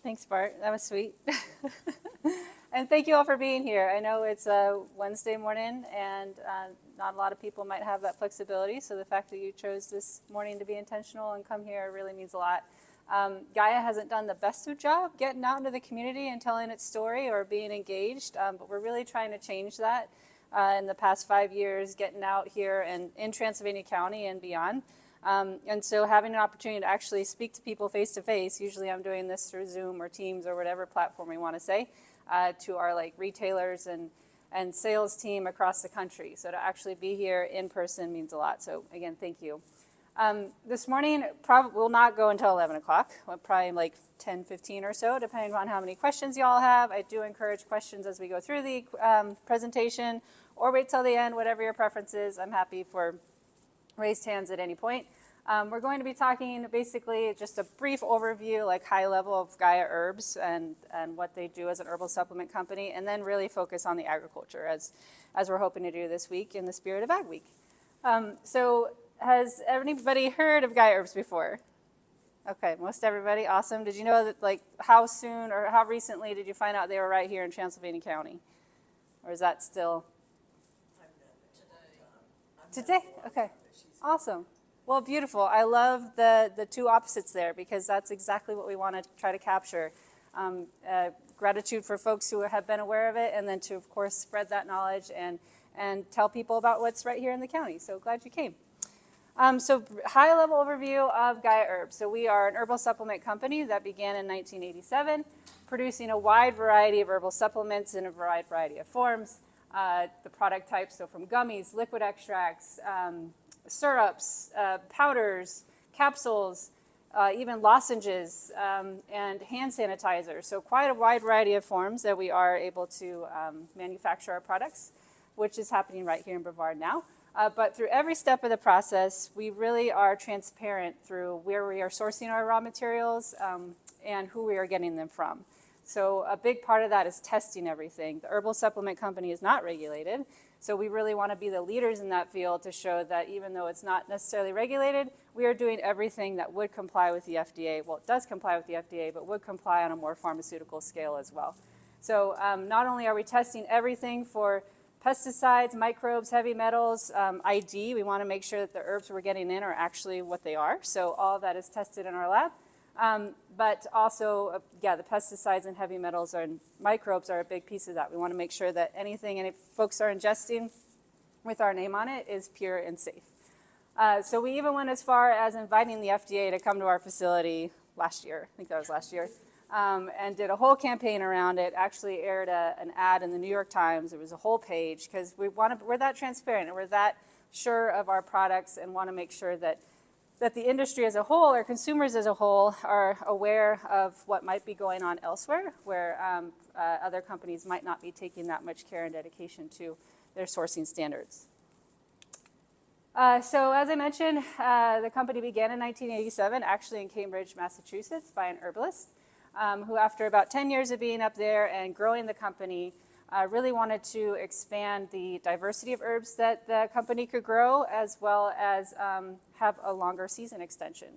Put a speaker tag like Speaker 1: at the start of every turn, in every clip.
Speaker 1: Thanks, Bart. That was sweet. And thank you all for being here. I know it's a Wednesday morning, and not a lot of people might have that flexibility, so the fact that you chose this morning to be intentional and come here really means a lot. Gaia hasn't done the best of job getting out into the community and telling its story or being engaged, but we're really trying to change that in the past 5 years, getting out here and in Transylvania County and beyond. And so having an opportunity to actually speak to people face to face, usually I'm doing this through Zoom or Teams or whatever platform we want to say, to our retailers and sales team across the country. So to actually be here in person means a lot. So again, thank you. This morning probably will not go until 11 o'clock, probably 10:15 or so, depending on how many questions you all have. I do encourage questions as we go through the presentation, or wait till the end, whatever your preference is. I'm happy for raised hands at any point. We're going to be talking basically just a brief overview, high level of Gaia Herbs and what they do as an herbal supplement company, and then really focus on the agriculture as we're hoping to do this week in the spirit of Ag Week. So has anybody heard of Gaia Herbs before? Okay, most everybody, awesome. Did you know that how soon or how recently did you find out they were right here in Transylvania County? Or is that still? Today? Okay, awesome. Well, beautiful. I love the two opposites there, because that's exactly what we want to try to capture. Gratitude for folks who have been aware of it, and then to, of course, spread that knowledge and tell people about what's right here in the county. So glad you came. So high-level overview of Gaia Herbs. So we are an herbal supplement company that began in 1987, producing a wide variety of herbal supplements in a wide variety of forms. The product types, so from gummies, liquid extracts, syrups, powders, capsules, even lozenges, and hand sanitizers. So quite a wide variety of forms that we are able to manufacture our products, which is happening right here in Brevard now. But through every step of the process, we really are transparent through where we are sourcing our raw materials and who we are getting them from. So a big part of that is testing everything. The herbal supplement company is not regulated, so we really want to be the leaders in that field to show that even though it's not necessarily regulated, we are doing everything that would comply with the FDA. Well, it does comply with the FDA, but would comply on a more pharmaceutical scale as well. So not only are we testing everything for pesticides, microbes, heavy metals, ID, we want to make sure that the herbs we're getting in are actually what they are. So all of that is tested in our lab. But also, the pesticides and heavy metals and microbes are a big piece of that. We want to make sure that anything any folks are ingesting with our name on it is pure and safe. So we even went as far as inviting the FDA to come to our facility last year. I think that was last year. And did a whole campaign around it, actually aired an ad in the New York Times. It was a whole page, because we're that transparent and we're that sure of our products and want to make sure that the industry as a whole, or consumers as a whole, are aware of what might be going on elsewhere, where other companies might not be taking that much care and dedication to their sourcing standards. So as I mentioned, the company began in 1987, actually in Cambridge, Massachusetts, by an herbalist, who after about 10 years of being up there and growing the company, really wanted to expand the diversity of herbs that the company could grow, as well as have a longer season extension.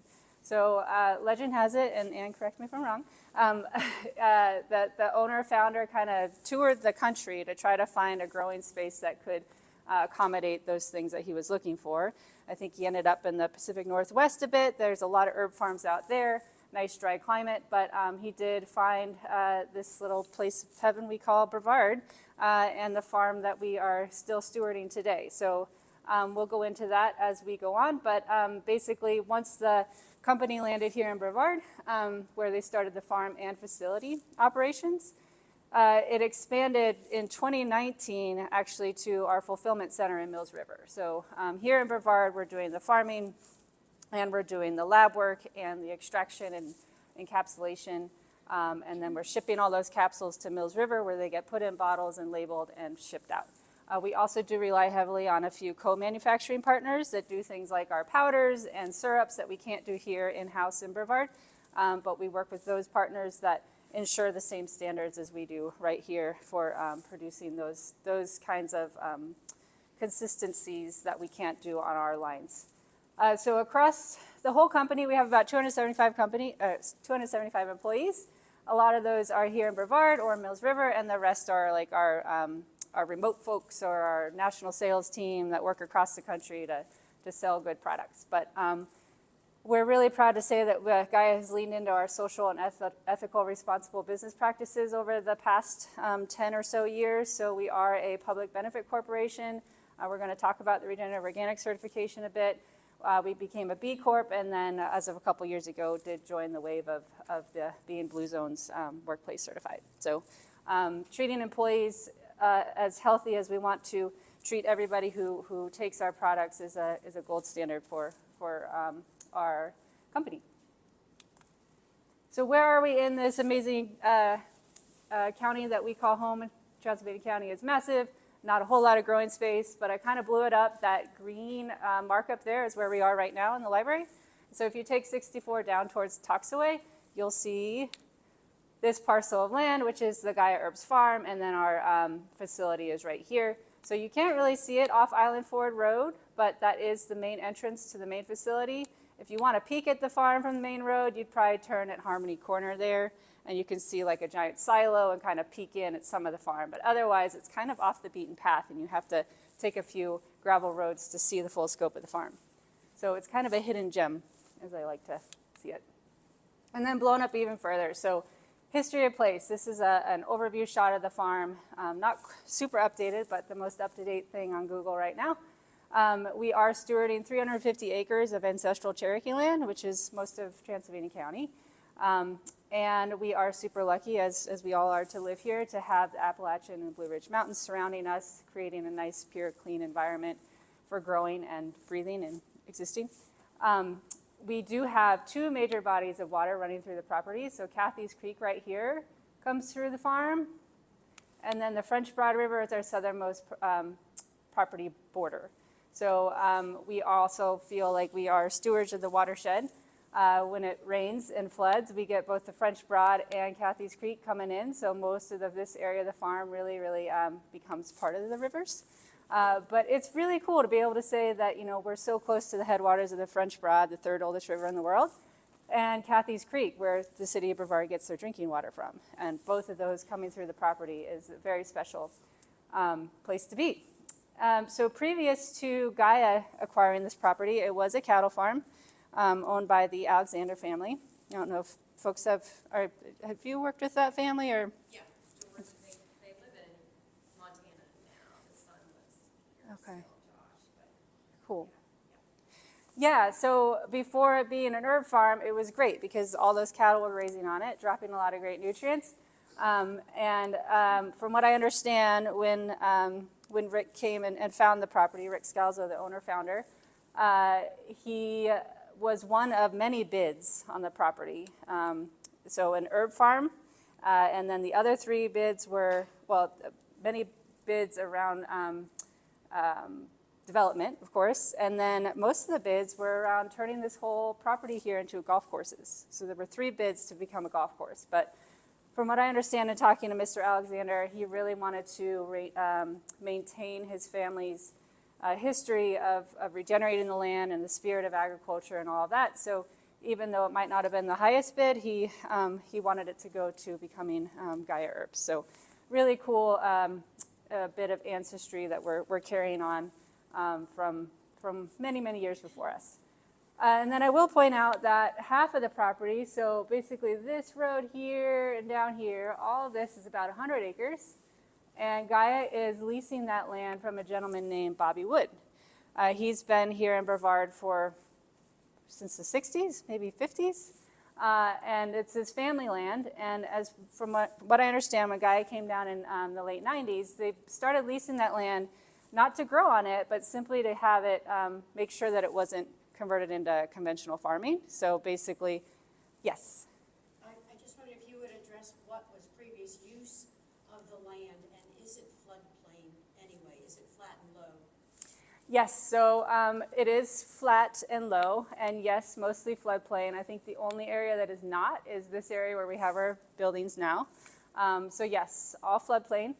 Speaker 1: So legend has it, and Ann, correct me if I'm wrong, that the owner-founder kind of toured the country to try to find a growing space that could accommodate those things that he was looking for. I think he ended up in the Pacific Northwest a bit. There's a lot of herb farms out there. Nice dry climate, but he did find this little place of heaven we call Brevard, and the farm that we are still stewarding today. So we'll go into that as we go on, but basically once the company landed here in Brevard, where they started the farm and facility operations, it expanded in 2019 actually to our fulfillment center in Mills River. So here in Brevard, we're doing the farming, and we're doing the lab work and the extraction and encapsulation, and then we're shipping all those capsules to Mills River, where they get put in bottles and labeled and shipped out. We also do rely heavily on a few co-manufacturing partners that do things like our powders and syrups that we can't do here in-house in Brevard, but we work with those partners that ensure the same standards as we do right here for producing those kinds of consistencies that we can't do on our lines. So across the whole company, we have about 275 employees. A lot of those are here in Brevard or Mills River, and the rest are like our remote folks or our national sales team that work across the country to sell good products. But we're really proud to say that Gaia has leaned into our social and ethical responsible business practices over the past 10 or so years. So we are a public benefit corporation. We're going to talk about the Regenerative Organic certification a bit. We became a B Corp, and then as of a couple years ago, did join the wave of the Bee and Blue Zones workplace certified. So treating employees as healthy as we want to treat everybody who takes our products is a gold standard for our company. So where are we in this amazing county that we call home? Transylvania County is massive, not a whole lot of growing space, but I kind of blew it up. That green markup there is where we are right now in the library. So if you take 64 down towards Toxaway, you'll see this parcel of land, which is the Gaia Herbs Farm, and then our facility is right here. So you can't really see it off Island Ford Road, but that is the main entrance to the main facility. If you want to peek at the farm from the main road, you'd probably turn at Harmony Corner there, and you can see like a giant silo and kind of peek in at some of the farm. But otherwise, it's kind of off the beaten path, and you have to take a few gravel roads to see the full scope of the farm. So it's kind of a hidden gem, as I like to see it. And then blown up even further. So history of place. This is an overview shot of the farm. Not super updated, but the most up-to-date thing on Google right now. We are stewarding 350 acres of ancestral Cherokee land, which is most of Transylvania County. And we are super lucky, as we all are, to live here, to have the Appalachian and Blue Ridge Mountains surrounding us, creating a nice, pure, clean environment for growing and breathing and existing. We do have two major bodies of water running through the property. So Cathy's Creek right here comes through the farm. And then the French Broad River is our southernmost property border. So we also feel like we are stewards of the watershed. When it rains and floods, we get both the French Broad and Cathy's Creek coming in. So most of this area of the farm really becomes part of the rivers. But it's really cool to be able to say that, you know, we're so close to the headwaters of the French Broad, the third oldest river in the world, and Cathy's Creek, where the city of Brevard gets their drinking water from. And both of those coming through the property is a very special place to be. So previous to Gaia acquiring this property, it was a cattle farm owned by the Alexander family. I don't know if folks have you worked with that family or?
Speaker 2: Yeah, they live in Montana now. The son lives here.
Speaker 1: Okay.
Speaker 2: Still, Josh, but,
Speaker 1: cool. Yeah, so before it being an herb farm, it was great because all those cattle were grazing on it, dropping a lot of great nutrients. From what I understand, when Rick came and found the property, Rick Scalzo, the owner-founder, he was one of many bids on the property. So an herb farm, and then the other three bids were, well, many bids around development, of course, and then most of the bids were around turning this whole property here into golf courses. So there were 3 bids to become a golf course. But from what I understand in talking to Mr. Alexander, he really wanted to maintain his family's history of regenerating the land and the spirit of agriculture and all of that. So even though it might not have been the highest bid, he wanted it to go to becoming Gaia Herbs. So really cool a bit of ancestry that we're carrying on from many, many years before us. And then I will point out that half of the property, so basically this road here and down here, all of this is about 100 acres. And Gaia is leasing that land from a gentleman named Bobby Wood. He's been here in Brevard since the 60s, maybe 50s. And it's his family land. And from what I understand, when Gaia came down in the late 90s, they started leasing that land not to grow on it, but simply to have it make sure that it wasn't converted into conventional farming. So basically, yes.
Speaker 3: I just wondered if you would address what was previous use of the land, and is it floodplain anyway? Is it flat and low?
Speaker 1: Yes, so it is flat and low, and yes, mostly floodplain. I think the only area that is not is this area where we have our buildings now. So yes, all floodplain,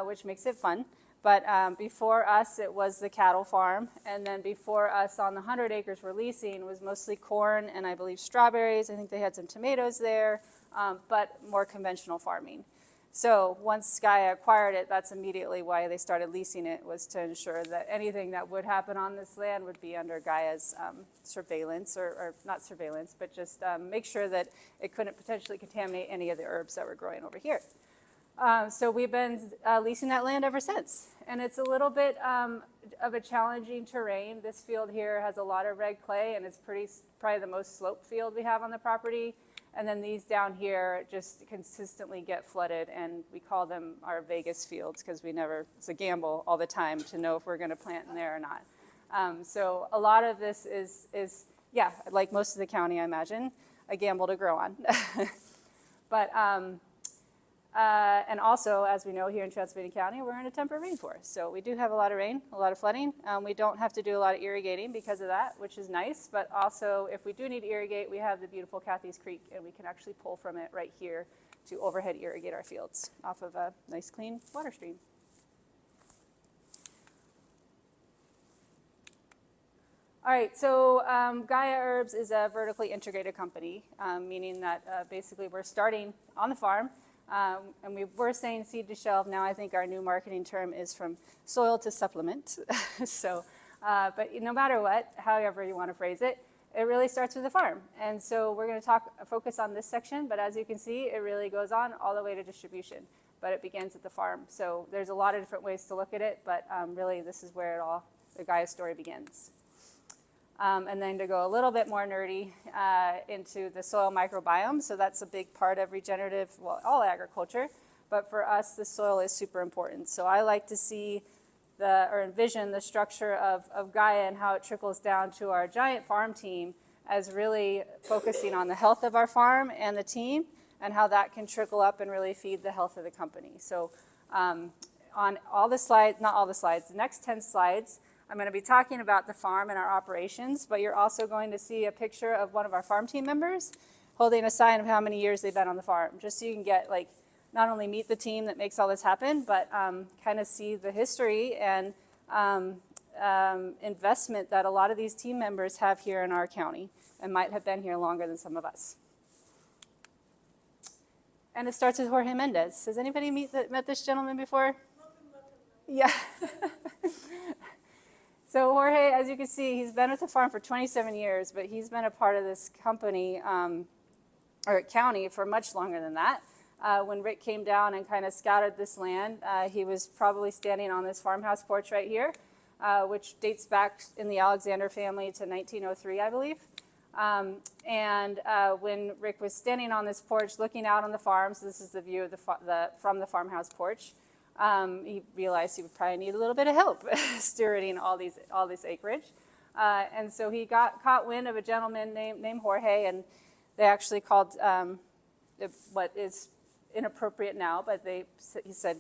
Speaker 1: which makes it fun. But before us, it was the cattle farm. And then before us, on the 100 acres we're leasing, was mostly corn and I believe strawberries. I think they had some tomatoes there, but more conventional farming. So once Gaia acquired it, that's immediately why they started leasing it, was to ensure that anything that would happen on this land would be under Gaia's surveillance, or not surveillance, but just make sure that it couldn't potentially contaminate any of the herbs that were growing over here. So we've been leasing that land ever since. And it's a little bit of a challenging terrain. This field here has a lot of red clay, and it's probably the most sloped field we have on the property. And then these down here just consistently get flooded, and we call them our Vegas fields because it's a gamble all the time to know if we're going to plant in there or not. So a lot of this is, yeah, like most of the county, I imagine, a gamble to grow on. But, and also, as we know, here in Transylvania County, we're in a temperate rainforest. So we do have a lot of rain, a lot of flooding. We don't have to do a lot of irrigating because of that, which is nice. But also, if we do need to irrigate, we have the beautiful Cathy's Creek, and we can actually pull from it right here to overhead irrigate our fields off of a nice, clean water stream. All right, so Gaia Herbs is a vertically integrated company, meaning that basically we're starting on the farm. And we were saying seed to shelf. Now I think our new marketing term is from soil to supplement. So, but no matter what, however you want to phrase it, it really starts with the farm. And so we're going to focus on this section, but as you can see, it really goes on all the way to distribution. But it begins at the farm. So there's a lot of different ways to look at it, but really this is where the Gaia story begins. And then to go a little bit more nerdy into the soil microbiome. So that's a big part of regenerative, well, all agriculture. But for us, the soil is super important. So I like to see or envision the structure of Gaia and how it trickles down to our giant farm team as really focusing on the health of our farm and the team, and how that can trickle up and really feed the health of the company. So on all the slides, not all the slides, the next 10 slides, I'm going to be talking about the farm and our operations, but you're also going to see a picture of one of our farm team members holding a sign of how many years they've been on the farm, just so you can get, like, not only meet the team that makes all this happen, but kind of see the history and investment that a lot of these team members have here in our county and might have been here longer than some of us. And it starts with Jorge Mendez. Has anybody met this gentleman before? Yeah. So Jorge, as you can see, he's been with the farm for 27 years, but he's been a part of this company, or county, for much longer than that. When Rick came down and kind of scouted this land, he was probably standing on this farmhouse porch right here, which dates back in the Alexander family to 1903, I believe. And when Rick was standing on this porch looking out on the farm, so this is the view of from the farmhouse porch, he realized he would probably need a little bit of help stewarding all this acreage. And so he caught wind of a gentleman named Jorge, and they actually called what is inappropriate now, but he said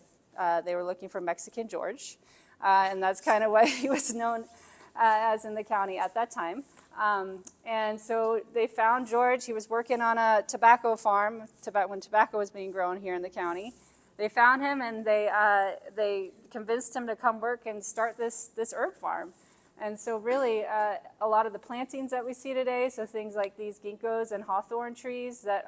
Speaker 1: they were looking for Mexican George. And that's kind of what he was known as in the county at that time. And so they found George. He was working on a tobacco farm when tobacco was being grown here in the county. They found him, and they convinced him to come work and start this herb farm. And so really, a lot of the plantings that we see today, so things like these ginkgos and hawthorn trees that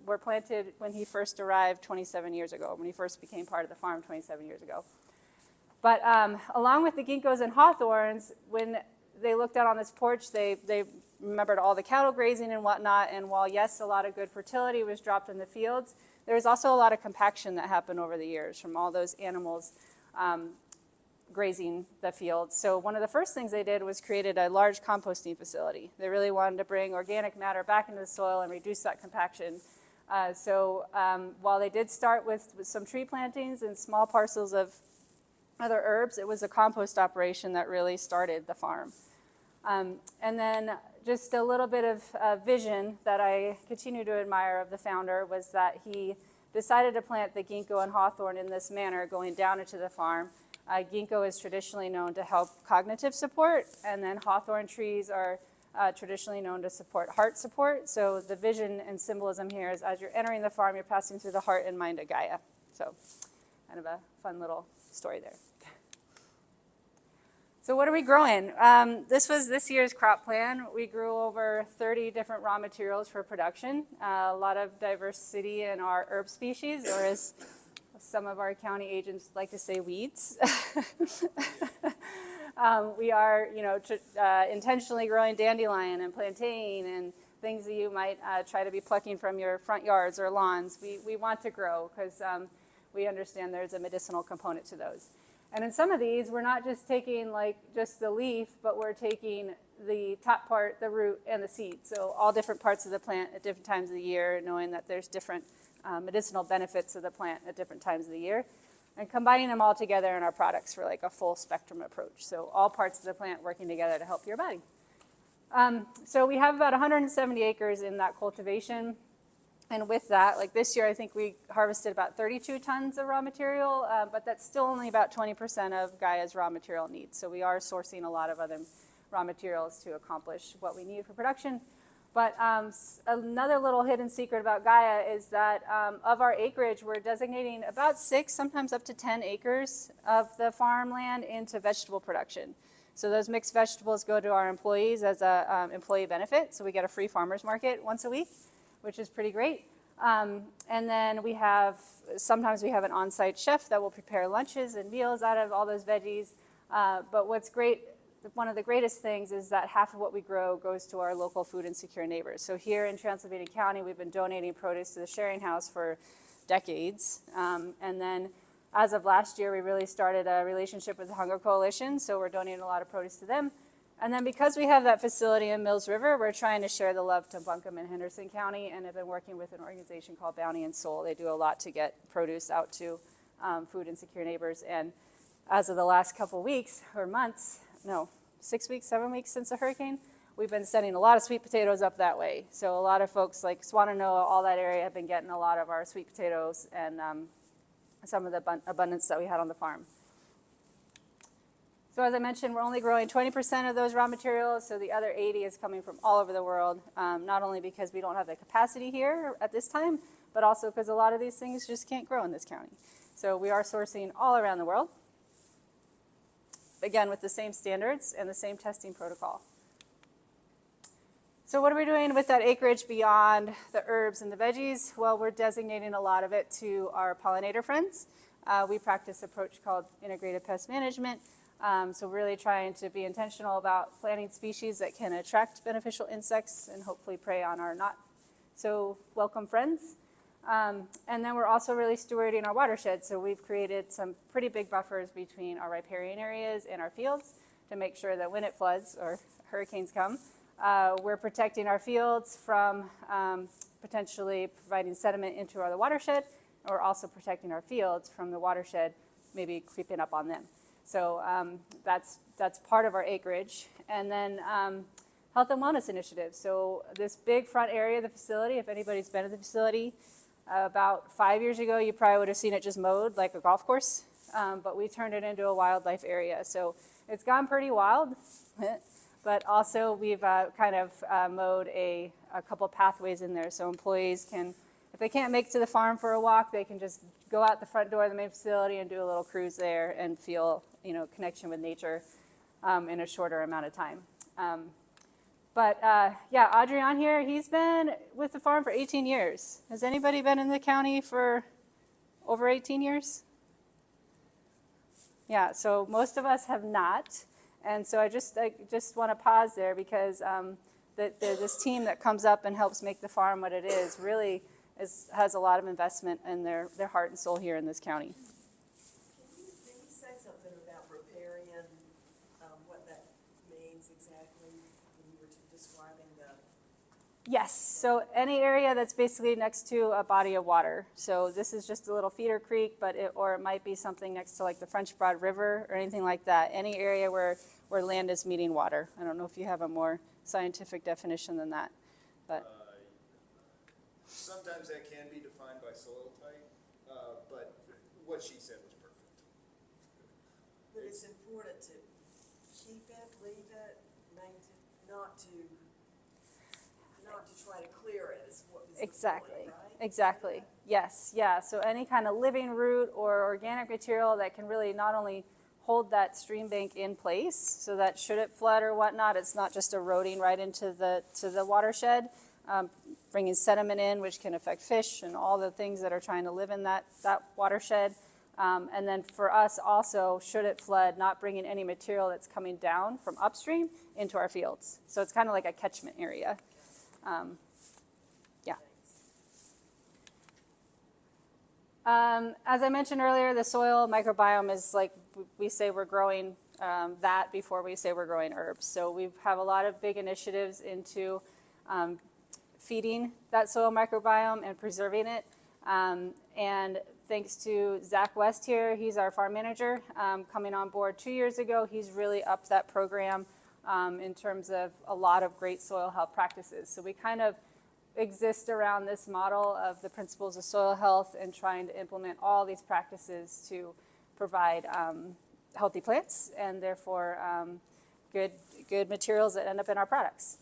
Speaker 1: were planted when he first arrived 27 years ago, when he first became part of the farm 27 years ago. But along with the ginkgos and hawthorns, when they looked out on this porch, they remembered all the cattle grazing and whatnot, and while, yes, a lot of good fertility was dropped in the fields, there was also a lot of compaction that happened over the years from all those animals grazing the fields. So one of the first things they did was created a large composting facility. They really wanted to bring organic matter back into the soil and reduce that compaction. So while they did start with some tree plantings and small parcels of other herbs, it was a compost operation that really started the farm. And then just a little bit of vision that I continue to admire of the founder was that he decided to plant the ginkgo and hawthorn in this manner going down into the farm. Ginkgo is traditionally known to help cognitive support, and then hawthorn trees are traditionally known to support heart support. So the vision and symbolism here is as you're entering the farm, you're passing through the heart and mind of Gaia. So kind of a fun little story there. So what are we growing? This was this year's crop plan. We grew over 30 different raw materials for production. A lot of diversity in our herb species, or as some of our county agents like to say, weeds. We are, intentionally growing dandelion and plantain and things that you might try to be plucking from your front yards or lawns. We want to grow because we understand there's a medicinal component to those. And in some of these, we're not just taking like just the leaf, but we're taking the top part, the root, and the seed. So all different parts of the plant at different times of the year, knowing that there's different medicinal benefits of the plant at different times of the year, and combining them all together in our products for like a full spectrum approach. So all parts of the plant working together to help your body. So we have about 170 acres in that cultivation. And with that, like this year, I think we harvested about 32 tons of raw material, but that's still only about 20% of Gaia's raw material needs. So we are sourcing a lot of other raw materials to accomplish what we need for production. But another little hidden secret about Gaia is that of our acreage, we're designating about 6, sometimes up to 10 acres of the farmland into vegetable production. So those mixed vegetables go to our employees as a employee benefit. So we get a free farmer's market once a week, which is pretty great. And then sometimes we have an on-site chef that will prepare lunches and meals out of all those veggies. But what's great, one of the greatest things is that half of what we grow goes to our local food insecure neighbors. So here in Transylvania County, we've been donating produce to the Sharing House for decades. And then as of last year, we really started a relationship with the Hunger Coalition. So we're donating a lot of produce to them. And then because we have that facility in Mills River, we're trying to share the love to Buncombe and Henderson County, and have been working with an organization called Bounty and Soul. They do a lot to get produce out to food insecure neighbors. And as of the last couple weeks or months, 6 weeks, 7 weeks since the hurricane, we've been sending a lot of sweet potatoes up that way. So a lot of folks like Swannanoa, all that area, have been getting a lot of our sweet potatoes and some of the abundance that we had on the farm. So as I mentioned, we're only growing 20% of those raw materials, so the other 80 is coming from all over the world, not only because we don't have the capacity here at this time, but also because a lot of these things just can't grow in this county. So we are sourcing all around the world, again with the same standards and the same testing protocol. So what are we doing with that acreage beyond the herbs and the veggies? Well, we're designating a lot of it to our pollinator friends. We practice an approach called integrated pest management. So really trying to be intentional about planting species that can attract beneficial insects and hopefully prey on our not so welcome friends. And then we're also really stewarding our watershed. So we've created some pretty big buffers between our riparian areas and our fields to make sure that when it floods or hurricanes come, we're protecting our fields from potentially providing sediment into the watershed, or also protecting our fields from the watershed maybe creeping up on them. So that's part of our acreage. And then health and wellness initiatives. So this big front area of the facility, if anybody's been to the facility, about 5 years ago, you probably would have seen it just mowed like a golf course, but we turned it into a wildlife area. So it's gone pretty wild, but also we've kind of mowed a couple pathways in there. So employees can, if they can't make it to the farm for a walk, they can just go out the front door of the main facility and do a little cruise there and feel, connection with nature in a shorter amount of time. Adrian here, he's been with the farm for 18 years. Has anybody been in the county for over 18 years? Yeah, so most of us have not. And so I just want to pause there because this team that comes up and helps make the farm what it is really has a lot of investment in their heart and soul here in this county.
Speaker 4: Can you say something about riparian, what that means exactly when you were describing the...
Speaker 1: Yes, so any area that's basically next to a body of water. So this is just a little feeder creek, or it might be something next to like the French Broad River or anything like that. Any area where land is meeting water. I don't know if you have a more scientific definition than that, but...
Speaker 5: Sometimes that can be defined by soil type, but what she said was perfect.
Speaker 4: But it's important to keep it, leave it, not to try to clear it is what is
Speaker 1: Exactly.
Speaker 4: the point, right?
Speaker 1: Exactly. Yes. Yeah. So any kind of living root or organic material that can really not only hold that stream bank in place so that should it flood or whatnot, it's not just eroding right into the watershed, bringing sediment in, which can affect fish and all the things that are trying to live in that watershed. And then for us also, should it flood, not bringing any material that's coming down from upstream into our fields. So it's kind of like a catchment area. Yeah. As I mentioned earlier, the soil microbiome is like, we say we're growing that before we say we're growing herbs. So we have a lot of big initiatives into feeding that soil microbiome and preserving it. And thanks to Zach West here, he's our farm manager, coming on board 2 years ago. He's really upped that program in terms of a lot of great soil health practices. So we kind of exist around this model of the principles of soil health and trying to implement all these practices to provide healthy plants and therefore good materials that end up in our products.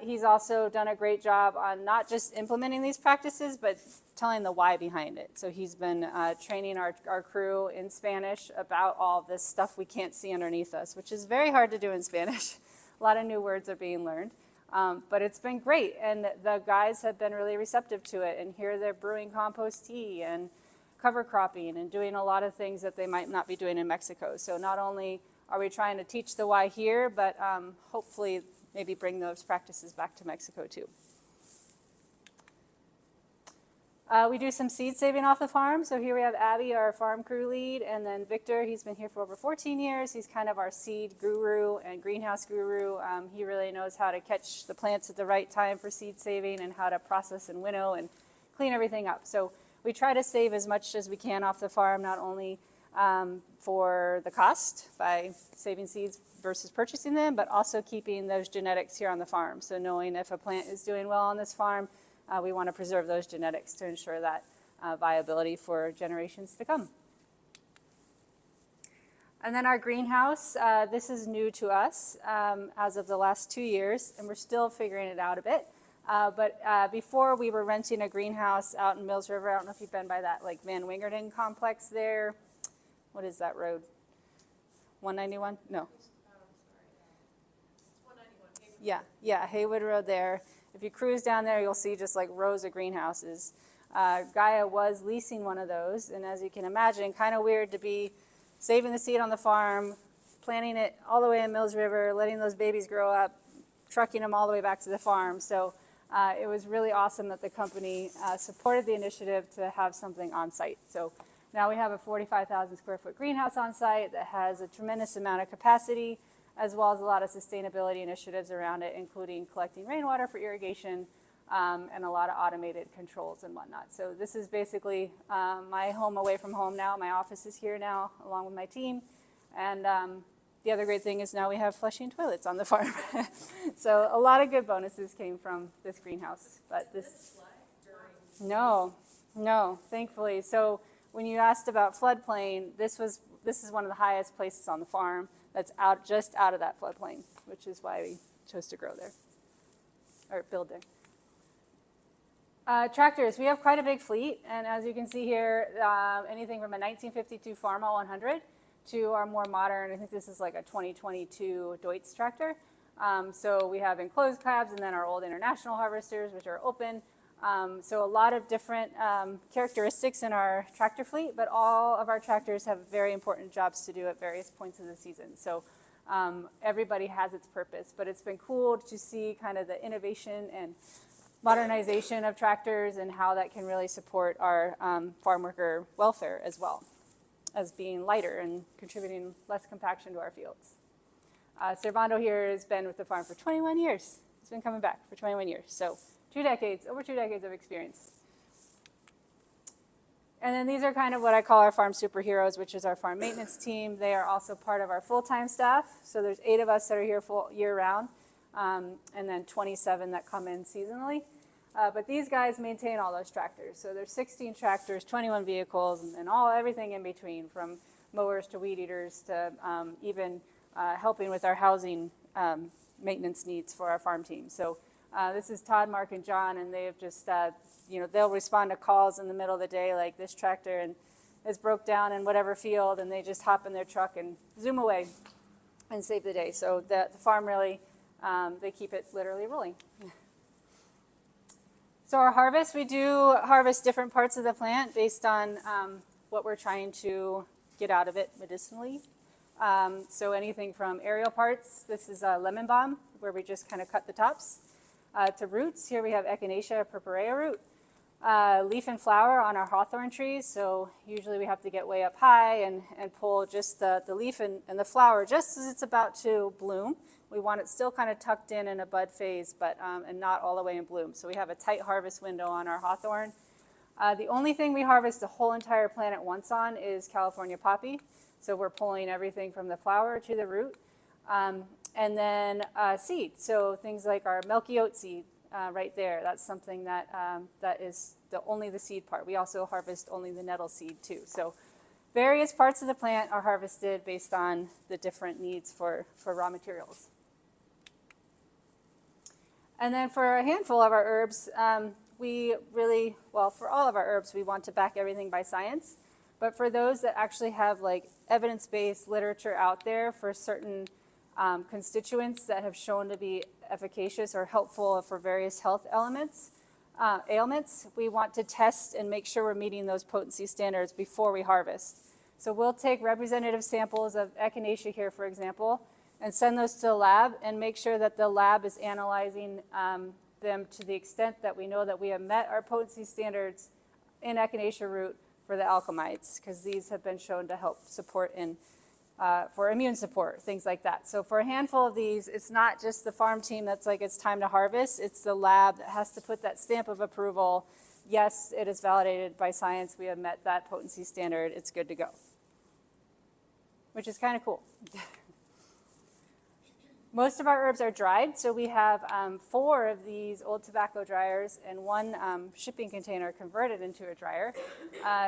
Speaker 1: He's also done a great job on not just implementing these practices, but telling the why behind it. So he's been training our crew in Spanish about all this stuff we can't see underneath us, which is very hard to do in Spanish. A lot of new words are being learned. But it's been great, and the guys have been really receptive to it, and here they're brewing compost tea and cover cropping and doing a lot of things that they might not be doing in Mexico. So not only are we trying to teach the why here, but hopefully maybe bring those practices back to Mexico too. We do some seed saving off the farm. So here we have Abby, our farm crew lead, and then Victor, he's been here for over 14 years. He's kind of our seed guru and greenhouse guru. He really knows how to catch the plants at the right time for seed saving and how to process and winnow and clean everything up. So we try to save as much as we can off the farm, not only for the cost by saving seeds versus purchasing them, but also keeping those genetics here on the farm. So knowing if a plant is doing well on this farm, we want to preserve those genetics to ensure that viability for generations to come. And then our greenhouse, this is new to us as of the last 2 years, and we're still figuring it out a bit. But before we were renting a greenhouse out in Mills River. I don't know if you've been by that like Van Wingerden complex there. What is that road? 191? No. Yeah, Haywood Road there. If you cruise down there, you'll see just like rows of greenhouses. Gaia was leasing one of those, and as you can imagine, kind of weird to be saving the seed on the farm, planting it all the way in Mills River, letting those babies grow up, trucking them all the way back to the farm. So it was really awesome that the company supported the initiative to have something on site. So now we have a 45,000 square foot greenhouse on site that has a tremendous amount of capacity, as well as a lot of sustainability initiatives around it, including collecting rainwater for irrigation and a lot of automated controls and whatnot. So this is basically my home away from home now. My office is here now, along with my team. And the other great thing is now we have flushing toilets on the farm. So a lot of good bonuses came from this greenhouse. But this no, thankfully. So when you asked about floodplain, this is one of the highest places on the farm that's just out of that floodplain, which is why we chose to grow there, or build there. Tractors, we have quite a big fleet, and as you can see here, anything from a 1952 Farmall 100 to our more modern, I think this is like a 2022 Deutz tractor. So we have enclosed cabs and then our old International harvesters, which are open. So a lot of different characteristics in our tractor fleet, but all of our tractors have very important jobs to do at various points of the season. So everybody has its purpose, but it's been cool to see kind of the innovation and modernization of tractors and how that can really support our farm worker welfare as well as being lighter and contributing less compaction to our fields. Servando here has been with the farm for 21 years. He's been coming back for 21 years. So over 2 decades of experience. And then these are kind of what I call our farm superheroes, which is our farm maintenance team. They are also part of our full-time staff. So there's 8 of us that are here full year-round, and then 27 that come in seasonally. But these guys maintain all those tractors. So there's 16 tractors, 21 vehicles, and everything in between, from mowers to weed eaters to even helping with our housing maintenance needs for our farm team. So this is Todd, Mark, and John, and they have just, they'll respond to calls in the middle of the day like this tractor, and is broke down in whatever field, and they just hop in their truck and zoom away and save the day. So the farm really, they keep it literally rolling. So our harvest, we do harvest different parts of the plant based on what we're trying to get out of it medicinally. So anything from aerial parts, this is a lemon balm, where we just kind of cut the tops, to roots. Here we have Echinacea purpurea root. Leaf and flower on our hawthorn trees, so usually we have to get way up high and pull just the leaf and the flower just as it's about to bloom. We want it still kind of tucked in a bud phase, but and not all the way in bloom. So we have a tight harvest window on our hawthorn. The only thing we harvest the whole entire plant at once on is California poppy. So we're pulling everything from the flower to the root. And then seed, so things like our milky oat seed right there. That's something that that is only the seed part. We also harvest only the nettle seed too. So various parts of the plant are harvested based on the different needs for raw materials. And then for a handful of our herbs, we really, well, for all of our herbs, we want to back everything by science. But for those that actually have like evidence-based literature out there for certain constituents that have shown to be efficacious or helpful for various health ailments, we want to test and make sure we're meeting those potency standards before we harvest. So we'll take representative samples of Echinacea here, for example, and send those to the lab and make sure that the lab is analyzing them to the extent that we know that we have met our potency standards in Echinacea root for the alkaloids, because these have been shown to help support in for immune support, things like that. So for a handful of these, it's not just the farm team that's like, it's time to harvest. It's the lab that has to put that stamp of approval. Yes, it is validated by science. We have met that potency standard. It's good to go, which is kind of cool. Most of our herbs are dried, so we have 4 of these old tobacco dryers and 1 shipping container converted into a dryer.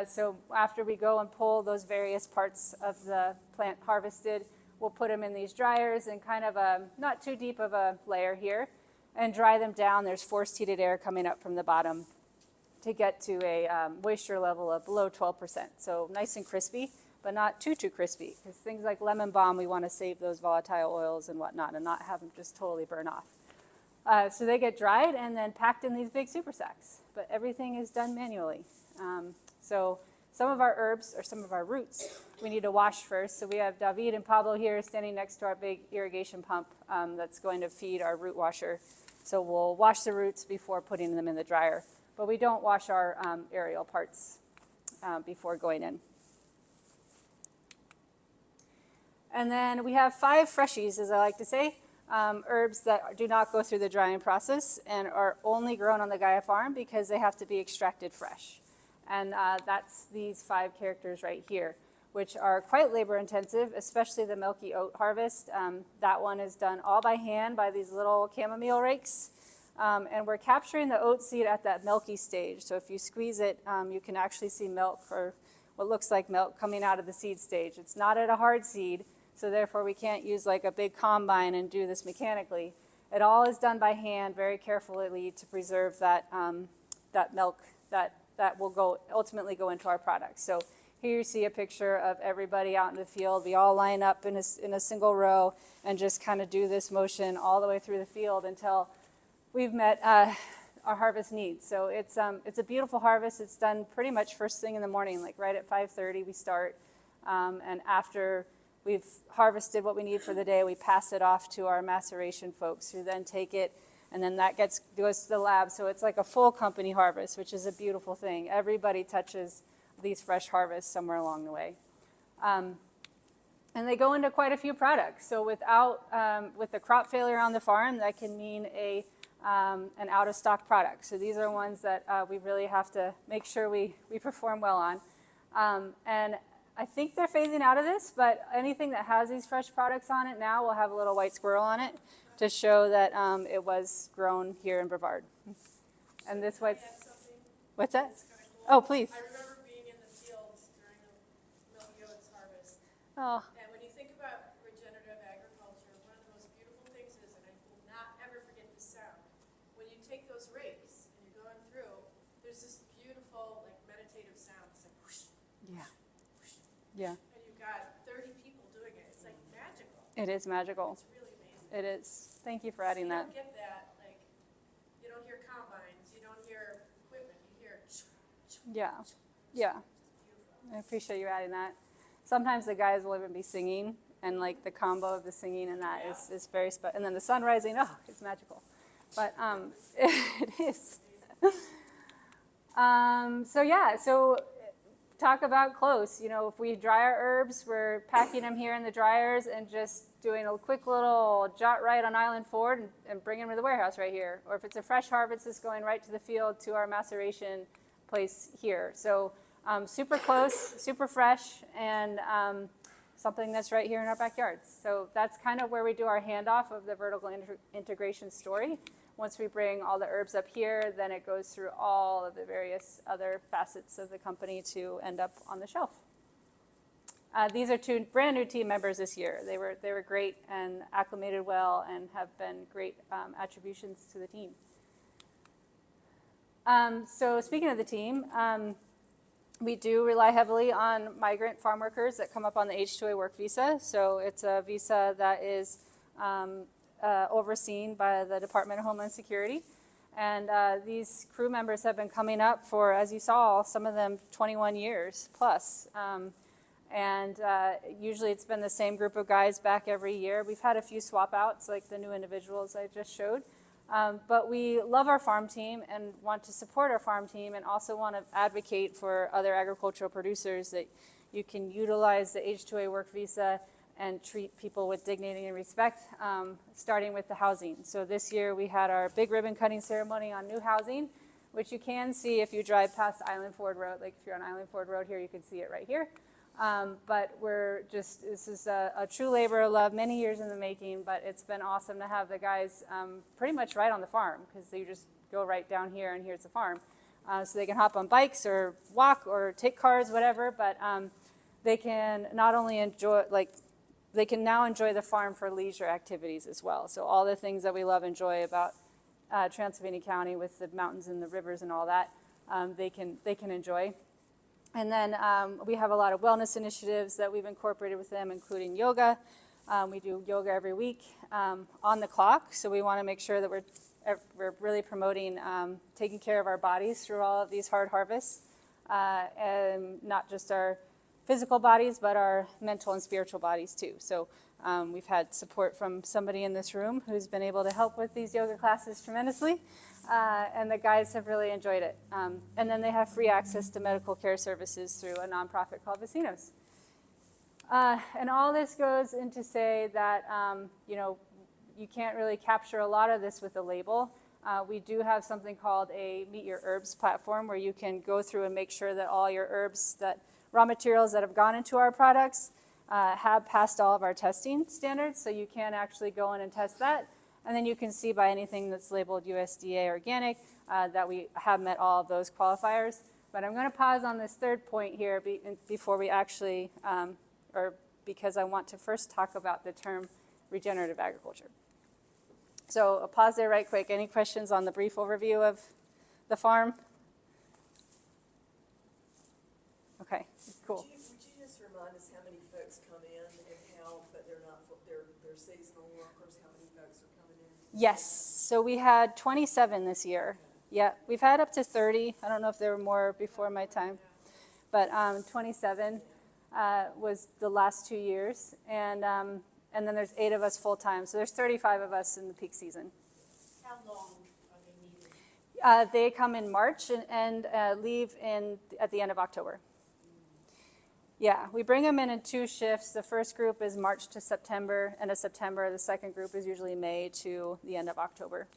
Speaker 1: So after we go and pull those various parts of the plant harvested, we'll put them in these dryers in kind of a not too deep of a layer here and dry them down. There's forced heated air coming up from the bottom to get to a moisture level of below 12%. So nice and crispy, but not too crispy, because things like lemon balm, we want to save those volatile oils and whatnot and not have them just totally burn off. So they get dried and then packed in these big super sacks, but everything is done manually. So some of our herbs or some of our roots we need to wash first. So we have David and Pablo here standing next to our big irrigation pump that's going to feed our root washer. So we'll wash the roots before putting them in the dryer, but we don't wash our aerial parts before going in. And then we have 5 freshies, as I like to say, herbs that do not go through the drying process and are only grown on the Gaia farm because they have to be extracted fresh. And that's these 5 characters right here, which are quite labor intensive, especially the milky oat harvest. That one is done all by hand by these little chamomile rakes. And we're capturing the oat seed at that milky stage. So if you squeeze it, you can actually see milk, or what looks like milk, coming out of the seed stage. It's not at a hard seed, so therefore we can't use like a big combine and do this mechanically. It all is done by hand, very carefully, to preserve that, that milk that will ultimately go into our products. So here you see a picture of everybody out in the field. We all line up in a single row and just kind of do this motion all the way through the field until we've met our harvest needs. So it's a beautiful harvest. It's done pretty much first thing in the morning, like right at 5:30 we start, and after we've harvested what we need for the day, we pass it off to our maceration folks, who then take it, and then that goes to the lab. So it's like a full company harvest, which is a beautiful thing. Everybody touches these fresh harvests somewhere along the way. And they go into quite a few products. So with the crop failure on the farm, that can mean an out-of-stock product. So these are ones that we really have to make sure we perform well on. And I think they're phasing out of this, but anything that has these fresh products on it now will have a little white squirrel on it to show that it was grown here in Brevard. And this white, what's that? Oh, please.
Speaker 6: I remember being in the fields during the milky oats harvest.
Speaker 1: Oh,
Speaker 6: And when you think about regenerative agriculture, one of the most beautiful things is, and I will not ever forget this sound, when you take those rakes and you're going through, there's this beautiful, like, meditative sound. It's like whoosh,
Speaker 1: yeah. Yeah.
Speaker 6: and you've got 30 people doing it. It's like magical.
Speaker 1: It is magical.
Speaker 6: It's really amazing.
Speaker 1: It is. Thank you for adding
Speaker 6: You
Speaker 1: that.
Speaker 6: don't get that, like, you don't hear combines, you don't hear equipment, you hear.
Speaker 1: Yeah. Yeah. I appreciate you adding that. Sometimes the guys will even be singing, and like the combo of the singing and that is very special. And then the sun rising, oh, it's magical. But it is. So talk about close. You know, if we dry our herbs, we're packing them here in the dryers and just doing a quick little jot right on Island Ford and bringing them to the warehouse right here. Or if it's a fresh harvest, it's going right to the field to our maceration place here. So super close, super fresh, and something that's right here in our backyards. So that's kind of where we do our handoff of the vertical integration story. Once we bring all the herbs up here, then it goes through all of the various other facets of the company to end up on the shelf. These are 2 brand new team members this year. They were great and acclimated well and have been great attributions to the team. So speaking of the team, we do rely heavily on migrant farm workers that come up on the H-2A work visa. So it's a visa that is overseen by the Department of Homeland Security. And these crew members have been coming up for, as you saw, some of them 21 years plus. Usually it's been the same group of guys back every year. We've had a few swap outs, like the new individuals I just showed. But we love our farm team and want to support our farm team and also want to advocate for other agricultural producers that you can utilize the H-2A work visa and treat people with dignity and respect, starting with the housing. So this year we had our big ribbon cutting ceremony on new housing, which you can see if you drive past Island Ford Road. Like if you're on Island Ford Road here, you can see it right here. But this is a true labor of love, many years in the making, but it's been awesome to have the guys pretty much right on the farm, because you just go right down here and here's the farm. So they can hop on bikes or walk or take cars, whatever, but they can not only they can now enjoy the farm for leisure activities as well. So all the things that we love and enjoy about Transylvania County with the mountains and the rivers and all that, they can enjoy. And then we have a lot of wellness initiatives that we've incorporated with them, including yoga. We do yoga every week on the clock, so we want to make sure that we're really promoting taking care of our bodies through all of these hard harvests, and not just our physical bodies, but our mental and spiritual bodies too. So we've had support from somebody in this room who's been able to help with these yoga classes tremendously. And the guys have really enjoyed it. And then they have free access to medical care services through a nonprofit called Vecinos. And all this goes into say that, you can't really capture a lot of this with a label. We do have something called a Meet Your Herbs platform where you can go through and make sure that all your herbs, that raw materials that have gone into our products have passed all of our testing standards. So you can actually go in and test that. And then you can see by anything that's labeled USDA organic that we have met all of those qualifiers. But I'm going to pause on this third point here before we actually, because I want to first talk about the term regenerative agriculture. So I'll pause there right quick. Any questions on the brief overview of the farm? Okay, cool.
Speaker 4: Would you just remind us how many folks come in and how, but they're not, they're seasonal workers, how many folks are coming in?
Speaker 1: Yes, so we had 27 this year. Yeah, we've had up to 30. I don't know if there were more before my time, but 27 was the last 2 years, and then there's 8 of us full time. So there's 35 of us in the peak season.
Speaker 3: How long are they needed?
Speaker 1: They come in March and leave at the end of October. Yeah, we bring them in 2 shifts. The first group is March to September, end of September. The second group is usually May to the end of October.